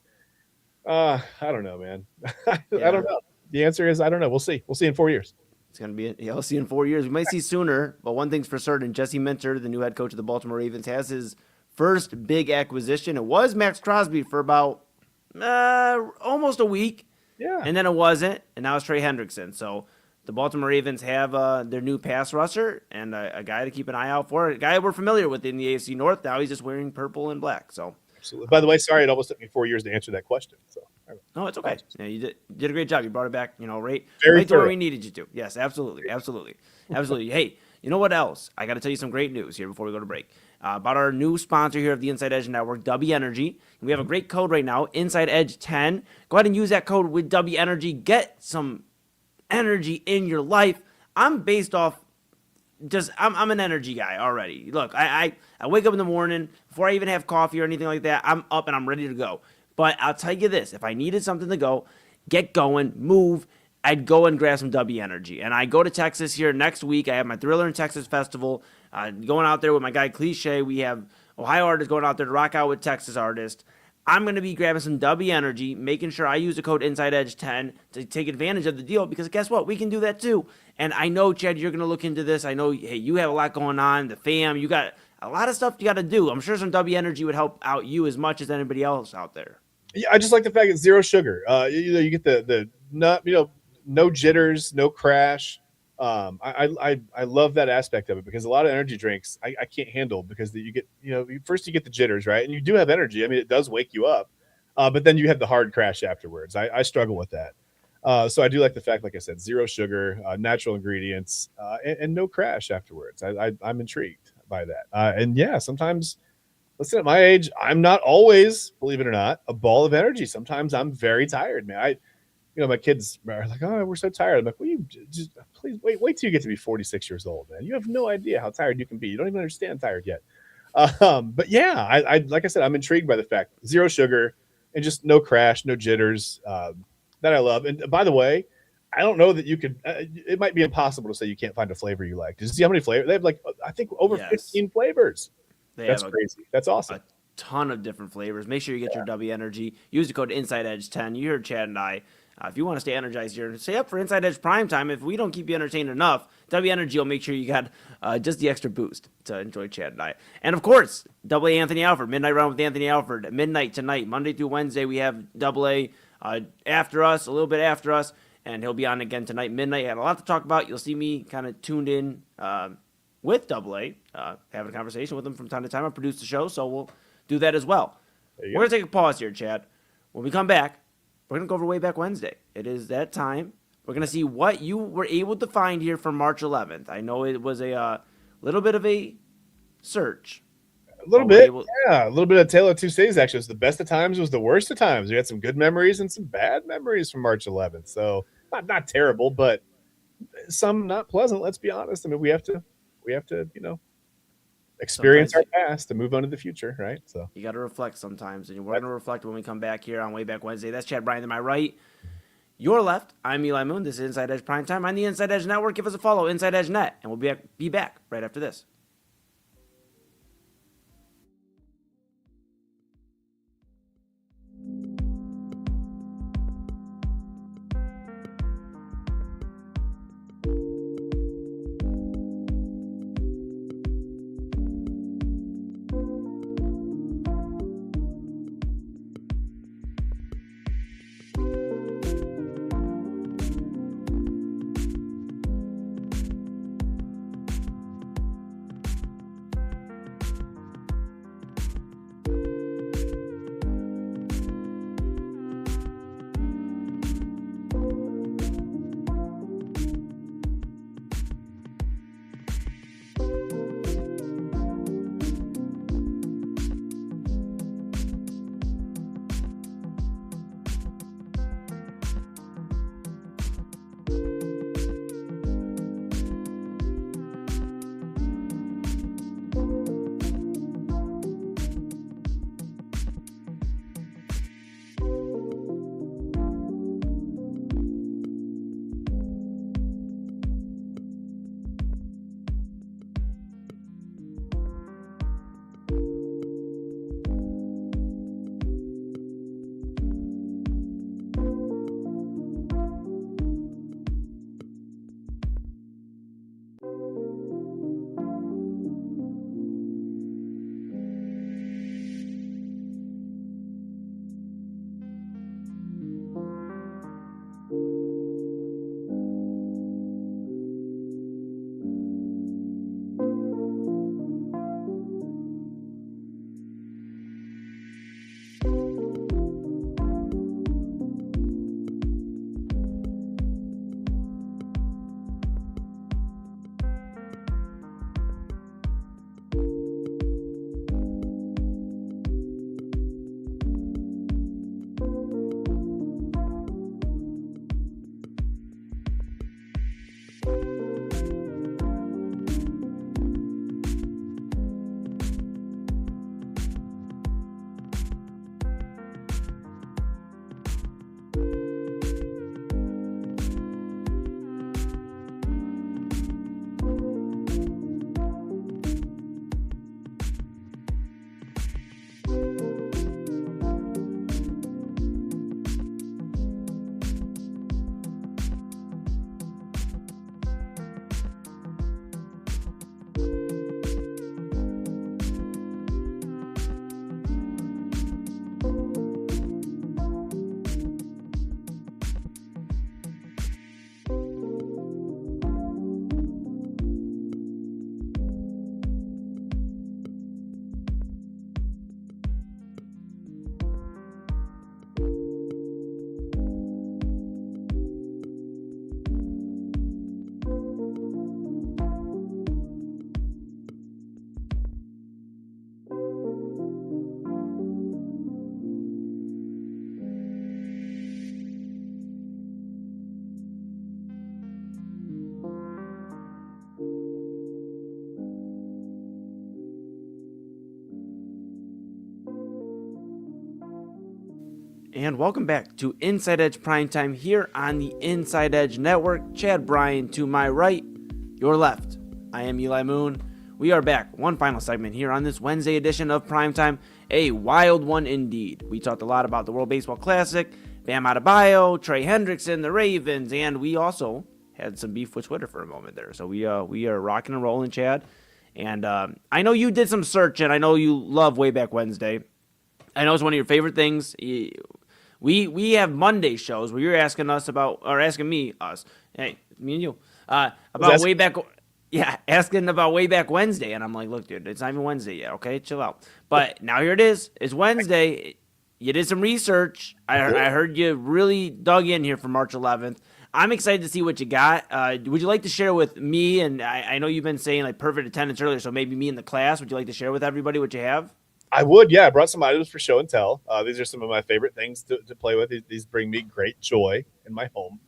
I don't know, man. I don't know. The answer is I don't know. We'll see. We'll see in 4 years. It's going to be, we'll see in 4 years. We might see sooner, but one thing's for certain. Jesse Minter, the new head coach of the Baltimore Ravens, has his first big acquisition. It was Max Crosby for about almost a week. Yeah. And then it wasn't, and now it's Trey Hendrickson. So the Baltimore Ravens have their new pass rusher and a guy to keep an eye out for. A guy we're familiar with in the AFC North. Now he's just wearing purple and black. So, absolutely. By the way, sorry, it almost took me 4 years to answer that question. So, no, it's okay. Yeah, you did a great job. You brought it back, right Very to where we needed you to. Yes, absolutely. Hey, you know what else? I got to tell you some great news here before we go to break. About our new sponsor here of the Inside Edge Network, W Energy. We have a great code right now, InsideEdge 10. Go ahead and use that code with W Energy. Get some energy in your life. I'm based off I'm an energy guy already. Look, I wake up in the morning before I even have coffee or anything like that. I'm up and I'm ready to go. But I'll tell you this, if I needed something to go, get going, move, I'd go and grab some W Energy. And I go to Texas here next week. I have my Thriller in Texas Festival. Going out there with my guy Cliche. We have Ohio artists going out there to rock out with Texas artists. I'm going to be grabbing some W Energy, making sure I use the code InsideEdge10 to take advantage of the deal, because guess what? We can do that too. And I know, Chad, you're going to look into this. I know, hey, you have a lot going on, the fam. You got a lot of stuff you got to do. I'm sure some W Energy would help out you as much as anybody else out there. Yeah, I just like the fact it's zero sugar. You get the not, no jitters, no crash. I love that aspect of it, because a lot of energy drinks I can't handle, because you get, first you get the jitters, right? And you do have energy. I mean, it does wake you up, but then you have the hard crash afterwards. I struggle with that. So I do like the fact, like I said, zero sugar, natural ingredients, and no crash afterwards. I'm intrigued by that. And yeah, sometimes, listen, at my age, I'm not always, believe it or not, a ball of energy. Sometimes I'm very tired, man. My kids are like, "Oh, we're so tired." I'm like, "Will you just please wait till you get to be 46 years old, man? You have no idea how tired you can be. You don't even understand tired yet." But yeah, I like I said, I'm intrigued by the fact zero sugar and just no crash, no jitters. That I love. And by the way, I don't know that you could. It might be impossible to say you can't find a flavor you like. Did you see how many flavors they have? Like, I think over 15 flavors. That's crazy. That's awesome. A ton of different flavors. Make sure you get your W Energy. Use the code InsideEdge10. You heard Chad and I. If you want to stay energized here, stay up for Inside Edge Primetime. If we don't keep you entertained enough, W Energy will make sure you got just the extra boost to enjoy Chad and I. And of course, Double A Anthony Alford, Midnight Run with Anthony Alford, midnight tonight, Monday through Wednesday. We have Double A after us, a little bit after us, and he'll be on again tonight, midnight. Had a lot to talk about. You'll see me kind of tuned in with Double A, having a conversation with him from time to time. I produce the show, so we'll do that as well. We're going to take a pause here, Chad. When we come back, we're going to go over Wayback Wednesday. It is that time. We're going to see what you were able to find here for March 11th. I know it was a little bit of a search. A little bit, yeah. A little bit of Tale of Two Cities, actually. It was the best of times. It was the worst of times. We had some good memories and some bad memories from March 11th. So not terrible, but some not pleasant, let's be honest. I mean, we have to experience our past to move on to the future, right? So you got to reflect sometimes, and we're going to reflect when we come back here on Wayback Wednesday. That's Chad Bryan to my right. Your left, I'm Eli Moon. This is Inside Edge Primetime on the Inside Edge Network. Give us a follow, Inside Edge Net, and we'll be back right after this. And welcome back to Inside Edge Primetime here on the Inside Edge Network. Chad Bryan to my right, your left. I am Eli Moon. We are back, one final segment here on this Wednesday edition of Primetime, a wild one indeed. We talked a lot about the World Baseball Classic, Bam Adebayo, Trey Hendrickson, the Ravens, and we also had some beef with Twitter for a moment there. So we are rocking and rolling, Chad. And I know you did some searching. I know you love Wayback Wednesday. I know it's one of your favorite things. We have Monday shows where you're asking us about, or asking me, hey, me and you, about asking about Wayback Wednesday. And I'm like, look, dude, it's not even Wednesday yet, okay? Chill out. But now here it is. It's Wednesday. You did some research. I heard you really dug in here for March 11th. I'm excited to see what you got. Would you like to share with me, and I know you've been saying like perfect attendance earlier, so maybe me in the class, would you like to share with everybody what you have? I would, yeah. I brought some items for show and tell. These are some of my favorite things to play with. These bring me great joy in my home.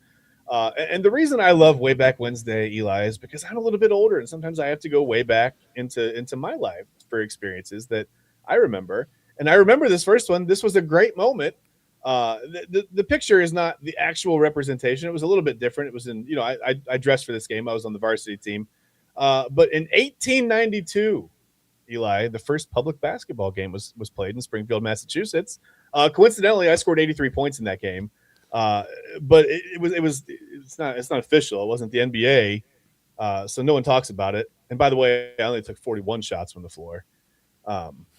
And the reason I love Wayback Wednesday, Eli, is because I'm a little bit older, and sometimes I have to go way back into my life for experiences that I remember. And I remember this first one. This was a great moment. The picture is not the actual representation. It was a little bit different. It was in, I dressed for this game. I was on the varsity team. But in 1892, Eli, the first public basketball game was played in Springfield, Massachusetts. Coincidentally, I scored 83 points in that game. But it's not official. It wasn't the NBA. So no one talks about it. And by the way, I only took 41 shots from the floor.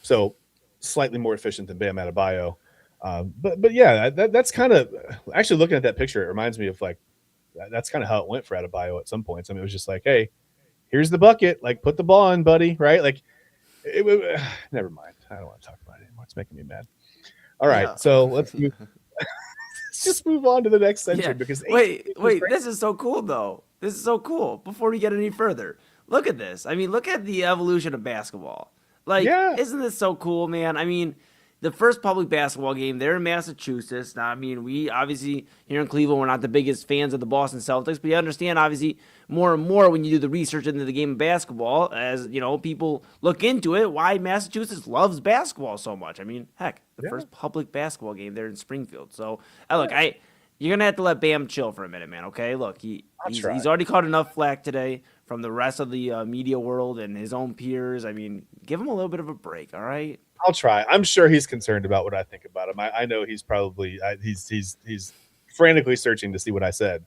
So slightly more efficient than Bam Adebayo. But yeah, that's kind of actually looking at that picture. It reminds me of like, that's kind of how it went for Adebayo at some points. I mean, it was just like, hey, here's the bucket, like put the ball in, buddy. Right. Like never mind. I don't want to talk about it anymore. It's making me mad. All right. Yeah. So let's just move on to the next century because wait, this is so cool though. This is so cool. Before we get any further, look at this. I mean, look at the evolution of basketball. Like, Isn't this so cool, man? I mean, the first public basketball game. They're in Massachusetts. Now, I mean, we obviously here in Cleveland, we're not the biggest fans of the Boston Celtics, but you understand obviously more and more when you do the research into the game of basketball, as you know, people look into it, why Massachusetts loves basketball so much. I mean, heck, the first public basketball game there in Springfield. So, look, you're gonna have to let Bam chill for a minute, man. Okay, look, he's already caught enough flack today from the rest of the media world and his own peers. I mean, give him a little bit of a break, all right? I'll try. I'm sure he's concerned about what I think about him. I know he's probably he's frantically searching to see what I said,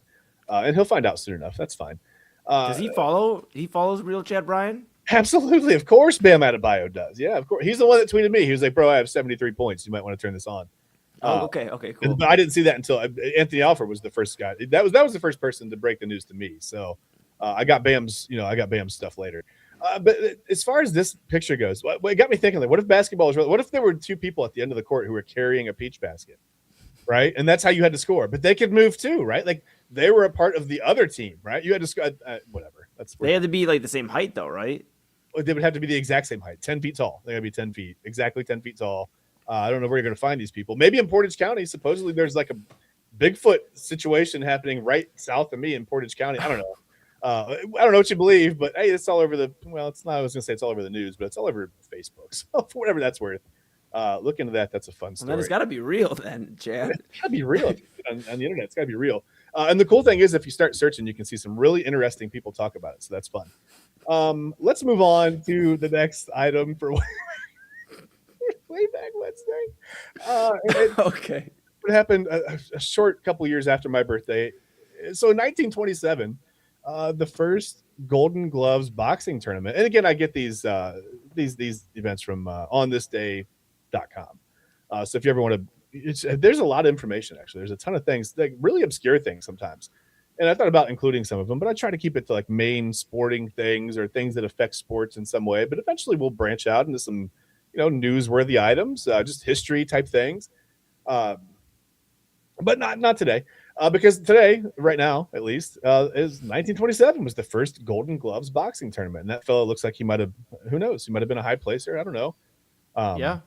and he'll find out soon enough. That's fine. Does he follow? He follows Real Chad Bryan? Absolutely, of course. Bam Adebayo does. Yeah, of course. He's the one that tweeted me. He was like, "Bro, I have 73 points. You might want to turn this on." Okay, cool. But I didn't see that until Anthony Alford was the first guy. That was the first person to break the news to me. So I got Bam's stuff later. But as far as this picture goes, what it got me thinking, like, what if basketball was real? What if there were two people at the end of the court who were carrying a peach basket, right? And that's how you had to score. But they could move too, right? Like they were a part of the other team, right? You had to score. Whatever. They had to be like the same height, though, right? They would have to be the exact same height, 10 feet tall. They got to be 10 feet, exactly 10 feet tall. I don't know where you're going to find these people. Maybe in Portage County. Supposedly there's like a Bigfoot situation happening right south of me in Portage County. I don't know. I don't know what you believe, but hey, it's all over it's not, I was going to say it's all over the news, but it's all over Facebook. So for whatever that's worth, look into that. That's a fun story. Well, then it's got to be real then, Chad. It's got to be real on the internet. It's got to be real. And the cool thing is if you start searching, you can see some really interesting people talk about it. So that's fun. Let's move on to the next item for Wayback Wednesday. Okay. What happened a short couple years after my birthday. So in 1927, the first Golden Gloves boxing tournament. And again, I get these events from onthisday.com. So if you ever want to, there's a lot of information, actually. There's a ton of things, like really obscure things sometimes. And I thought about including some of them, but I try to keep it to like main sporting things or things that affect sports in some way. But eventually we'll branch out into some, newsworthy items, just history type things. But not today. Because today, right now, at least, is 1927 was the first Golden Gloves boxing tournament. And that fellow looks like he might have, who knows? He might have been a high placer. I don't know. Yeah.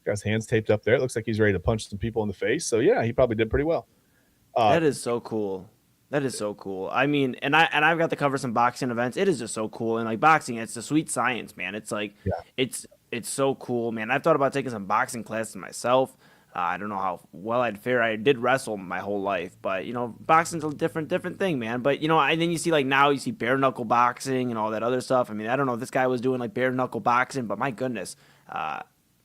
Got his hands taped up there. It looks like he's ready to punch some people in the face. So, yeah, he probably did pretty well. That is so cool. That is so cool. I mean, and I've got to cover some boxing events. It is just so cool. And like boxing, it's a sweet science, man. It's like, it's so cool, man. I've thought about taking some boxing classes myself. I don't know how well I'd fare. I did wrestle my whole life, but boxing's a different thing, man. But and then you see like now you see bare knuckle boxing and all that other stuff. I mean, I don't know if this guy was doing like bare knuckle boxing, but my goodness,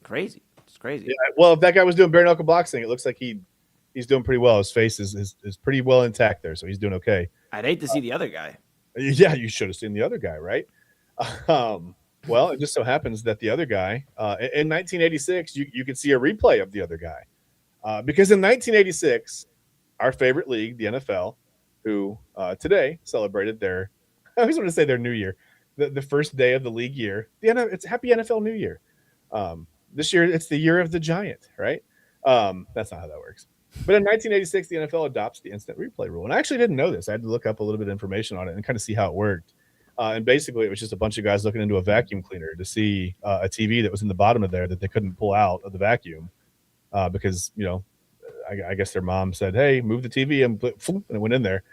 crazy. It's crazy. Yeah, well, if that guy was doing bare knuckle boxing, it looks like he's doing pretty well. His face is pretty well intact there, so he's doing okay. I'd hate to see the other guy. Yeah, you should have seen the other guy, right? Well, it just so happens that the other guy, in 1986, you could see a replay of the other guy. Because in 1986, our favorite league, the NFL, who today celebrated their, I always want to say their new year, the first day of the league year. It's Happy NFL New Year. This year, it's the year of the Giant, right? That's not how that works. But in 1986, the NFL adopts the instant replay rule. And I actually didn't know this. I had to look up a little bit of information on it and kind of see how it worked. And basically, it was just a bunch of guys looking into a vacuum cleaner to see a TV that was in the bottom of there that they couldn't pull out of the vacuum because, I guess their mom said, hey, move the TV, and it went in there.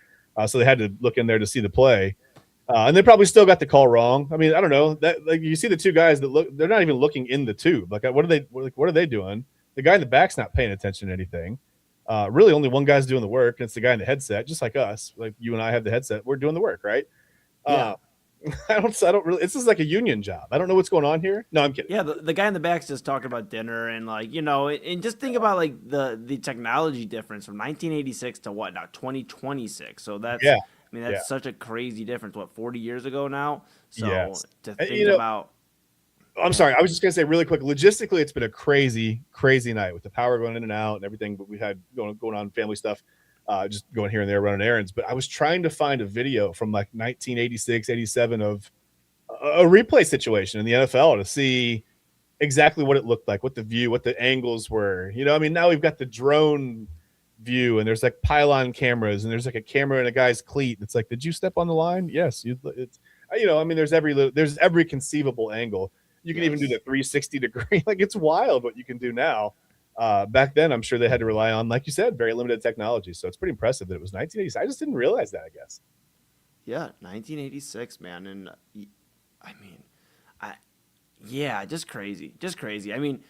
So they had to look in there to see the play. And they probably still got the call wrong. I mean, I don't know. That like you see the two guys that look, they're not even looking in the tube. Like, what are they doing? The guy in the back's not paying attention to anything. Really, only one guy's doing the work, and it's the guy in the headset, just like us. Like you and I have the headset. We're doing the work, right? Yeah. I don't really. This is like a union job. I don't know what's going on here. No, I'm kidding. Yeah, the guy in the back's just talking about dinner and like and just think about like the technology difference from 1986 to what now 2026. So that's I mean that's such a crazy difference. What 40 years ago now. So to think about. I'm sorry. I was just gonna say really quick. Logistically, it's been a crazy night with the power going in and out and everything. But we had going on family stuff. Just going here and there running errands. But I was trying to find a video from like 1986, 87 of a replay situation in the NFL to see exactly what it looked like, what the view, what the angles were. I mean, now we've got the drone view and there's like pylon cameras and there's like a camera in a guy's cleat. It's like, did you step on the line? Yes. I mean, there's every conceivable angle. You can even do the 360 degree. Like, it's wild what you can do now. Back then, I'm sure they had to rely on, like you said, very limited technology. So it's pretty impressive that it was 1986. I just didn't realize that, I guess. Yeah, 1986, man. And I mean, yeah, just crazy. Just crazy. I mean,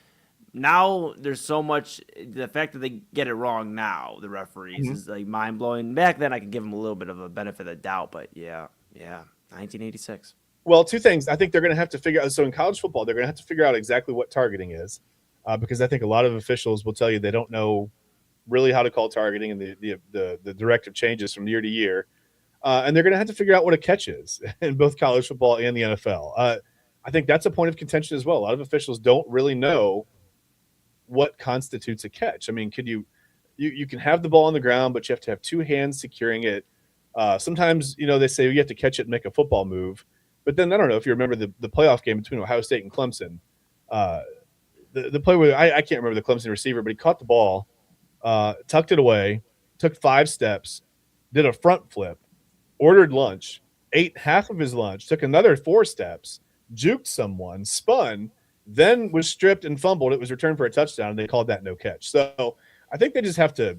now there's so much, the fact that they get it wrong now, the referees, is like mind blowing. Back then, I could give them a little bit of a benefit of the doubt, but yeah, 1986. Well, two things. I think they're going to have to figure out. So in college football, they're going to have to figure out exactly what targeting is, because I think a lot of officials will tell you they don't know really how to call targeting, and the directive changes from year to year. And they're going to have to figure out what a catch is in both college football and the NFL. I think that's a point of contention as well. A lot of officials don't really know what constitutes a catch. I mean, could you can have the ball on the ground, but you have to have two hands securing it. Sometimes, they say you have to catch it and make a football move. But then I don't know if you remember the playoff game between Ohio State and Clemson. The play where I can't remember the Clemson receiver, but he caught the ball, tucked it away, took 5 steps, did a front flip, ordered lunch, ate half of his lunch, took another 4 steps, juked someone, spun, then was stripped and fumbled. It was returned for a touchdown, and they called that no catch. So I think they just have to,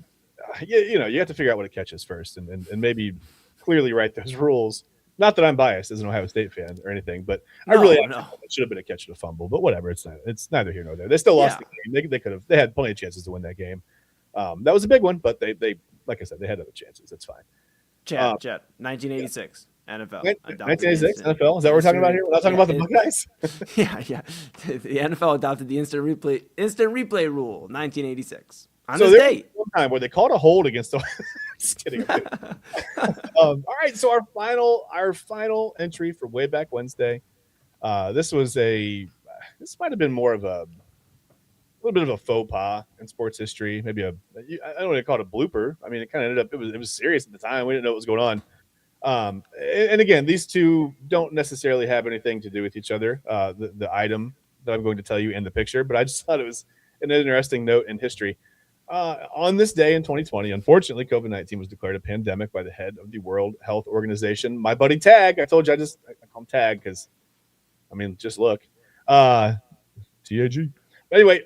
you have to figure out what a catch is first, and maybe clearly write those rules. Not that I'm biased as an Ohio State fan or anything, but I really think it should have been a catch and a fumble. But whatever, it's neither here nor there. They still lost the game. They had plenty of chances to win that game. That was a big one, but they like I said, they had other chances. That's fine. Chat, 1986 NFL. 1986 NFL. Is that what we're talking about here? We're not talking about the Buckeyes. Yeah. The NFL adopted the instant replay rule, 1986. On so this date. One time where they called a hold against the. Just kidding. All right, so our final entry for Wayback Wednesday. This might have been more of a little bit of a faux pas in sports history. Maybe I don't want to call it a blooper. I mean, it kind of ended up it was serious at the time. We didn't know what was going on. And again, these two don't necessarily have anything to do with each other. The item that I'm going to tell you in the picture, but I just thought it was an interesting note in history. On this day in 2020, unfortunately, COVID-19 was declared a pandemic by the head of the World Health Organization. My buddy Tag, I told you I call him Tag because, I mean, just look. TAG. Anyway,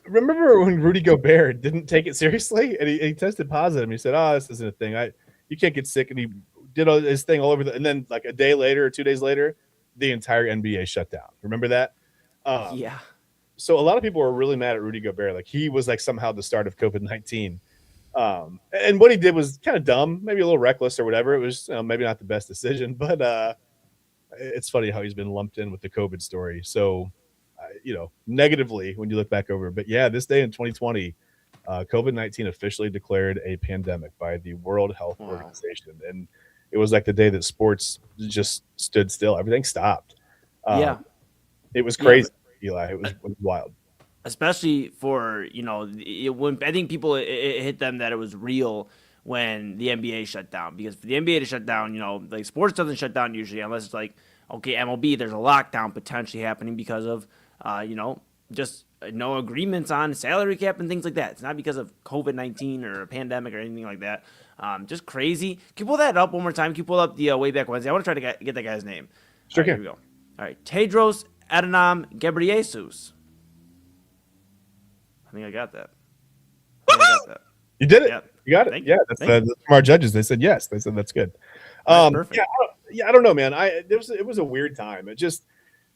remember when Rudy Gobert didn't take it seriously and he tested positive? And he said, this isn't a thing. You can't get sick. And he did his thing all over. And then like a day later or 2 days later, the entire NBA shut down. Remember that? Yeah. So a lot of people were really mad at Rudy Gobert. Like he was like somehow the start of COVID-19. And what he did was kind of dumb, maybe a little reckless or whatever. It was maybe not the best decision, but it's funny how he's been lumped in with the COVID story. So, negatively when you look back over. But yeah, this day in 2020, COVID-19 officially declared a pandemic by the World Health Organization. And it was like the day that sports just stood still. Everything stopped. It was crazy. Eli, it was wild, especially for when I think people it hit them that it was real when the NBA shut down, because for the NBA to shut down, like sports doesn't shut down usually unless it's like, okay, MLB, there's a lockdown potentially happening because of just no agreements on salary cap and things like that. It's not because of COVID-19 or a pandemic or anything like that. Just crazy. Can you pull that up one more time? Can you pull up the Wayback Wednesday? I want to try to get that guy's name. Sure can. Here we go. All right, Tedros Adhanom Ghebreyesus. I think I got that. You did it. Yeah. You got it. Thank yeah, you. that's from our judges. They said yes. They said that's good. Perfect. I don't know, man. It was a weird time. It just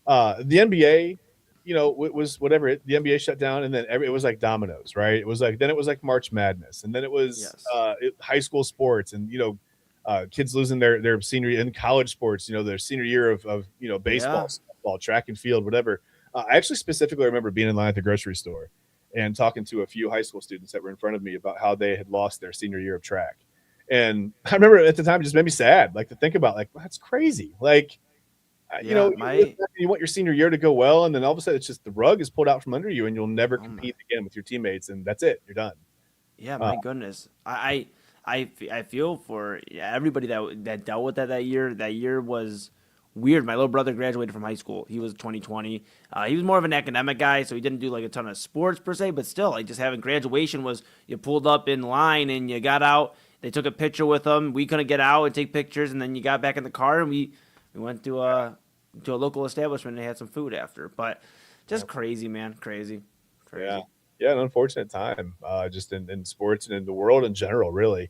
the NBA, it was whatever. The NBA shut down, and then it was like dominoes, right? It was like March Madness, and then it was high school sports, and kids losing their senior in college sports, their senior year of baseball, softball, track and field, whatever. I actually specifically remember being in line at the grocery store and talking to a few high school students that were in front of me about how they had lost their senior year of track. And I remember at the time it just made me sad, like to think about, like, that's crazy. Like, you want your senior year to go well, and then all of a sudden it's just the rug is pulled out from under you and you'll never compete again with your teammates, and that's it. You're done. Yeah, my goodness. I feel for everybody that dealt with that year. That year was weird. My little brother graduated from high school. He was 2020. He was more of an academic guy, so he didn't do like a ton of sports per se, but still, like just having graduation was, you pulled up in line and you got out. They took a picture with him. We couldn't get out and take pictures, and then you got back in the car and we went to to a local establishment and had some food after. But just crazy, man. Crazy. Yeah, an unfortunate time, just in sports and in the world in general, really.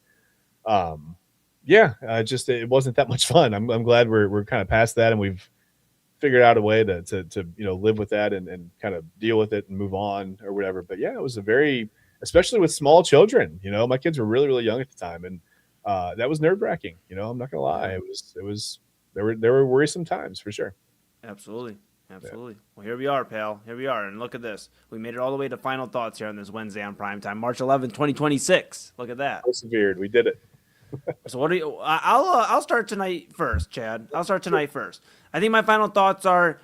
Just it wasn't that much fun. I'm glad we're kind of past that and we've figured out a way to live with that and kind of deal with it and move on or whatever. But yeah, it was especially with small children. My kids were really, really young at the time, and that was nerve wracking. I'm not gonna lie, there were worrisome times for sure. Absolutely. Well, here we are, pal. Here we are, and look at this. We made it all the way to final thoughts here on this Wednesday on Primetime, March 11th, 2026. Look at that. Persevered. We did it. So what do you? I'll start tonight first, Chad. I'll start tonight first. I think my final thoughts are: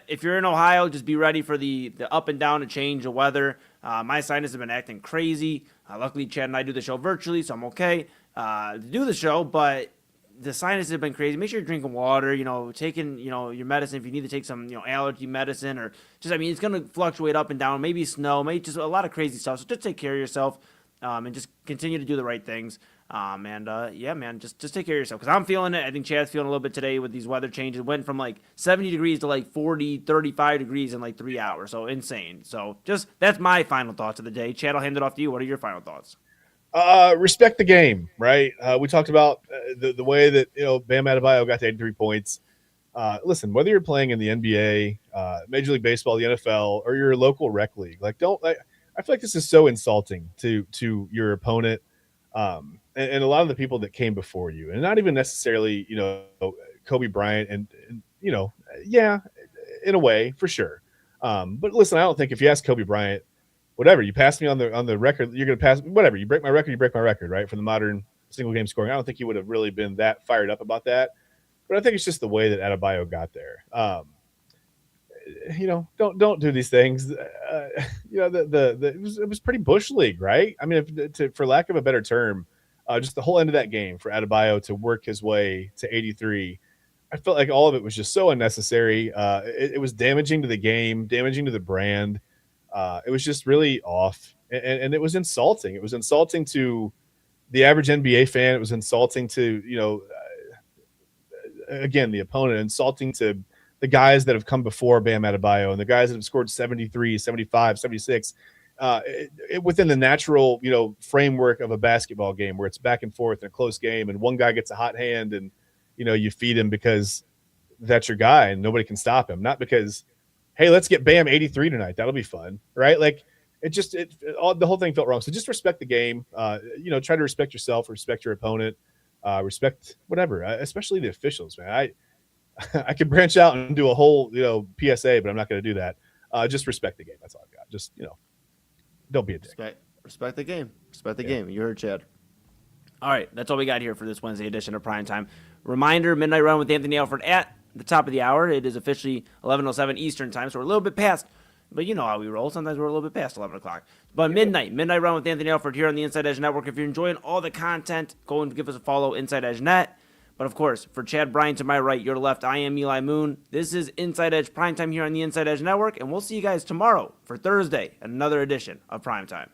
if you're in Ohio, just be ready for the up and down to change of weather. My sinus has been acting crazy. Luckily, Chad and I do the show virtually, so I'm okay to do the show. But the sinus has been crazy. Make sure you're drinking water. Taking your medicine if you need to take some allergy medicine or just it's gonna fluctuate up and down. Maybe snow, maybe just a lot of crazy stuff. So just take care of yourself and just continue to do the right things. Just take care of yourself because I'm feeling it. I think Chad's feeling a little bit today with these weather changes. It went from 70 degrees to 40, 35 degrees in 3 hours. So insane. So that's my final thoughts of the day. Chad, I'll hand it off to you. What are your final thoughts? Respect the game, right? We talked about the way that Bam Adebayo got to 83 points. Listen, whether you're playing in the NBA, Major League Baseball, the NFL, or your local rec league, I feel like this is so insulting to your opponent. And a lot of the people that came before you, and not even necessarily, Kobe Bryant, and in a way, for sure. But listen, I don't think if you ask Kobe Bryant, whatever, you pass me on the record, you're going to pass whatever. You break my record, right? For the modern single game scoring, I don't think he would have really been that fired up about that. But I think it's just the way that Adebayo got there. Don't do these things. It was pretty bush league, right? I mean, for lack of a better term, just the whole end of that game for Adebayo to work his way to 83, I felt like all of it was just so unnecessary. It was damaging to the game, damaging to the brand. It was just really off, and it was insulting. It was insulting to the average NBA fan. It was insulting to again, the opponent, insulting to the guys that have come before Bam Adebayo and the guys that have scored 73, 75, 76 within the natural, framework of a basketball game where it's back and forth in a close game and one guy gets a hot hand and, you feed him because that's your guy and nobody can stop him. Not because, hey, let's get Bam 83 tonight. That'll be fun. Right. The whole thing felt wrong. So just respect the game, try to respect yourself, respect your opponent, respect whatever, especially the officials, man. I could branch out and do a whole, PSA, but I'm not going to do that. Just respect the game. That's all I've got. Just, don't be a dick. Respect the game. Respect the game. You heard Chad. All right. That's all we got here for this Wednesday edition of Primetime. Reminder, Midnight Run with Anthony Alford at the top of the hour. It is officially 11:07 Eastern time, so we're a little bit past. But you know how we roll. Sometimes we're a little bit past 11 o'clock. But Midnight Run with Anthony Alford here on the Inside Edge Network. If you're enjoying all the content, go and give us a follow, Inside Edge Net. But, of course, for Chad Bryan to my right, your left, I am Eli Moon. This is Inside Edge Primetime here on the Inside Edge Network, and we'll see you guys tomorrow for Thursday, another edition of Primetime.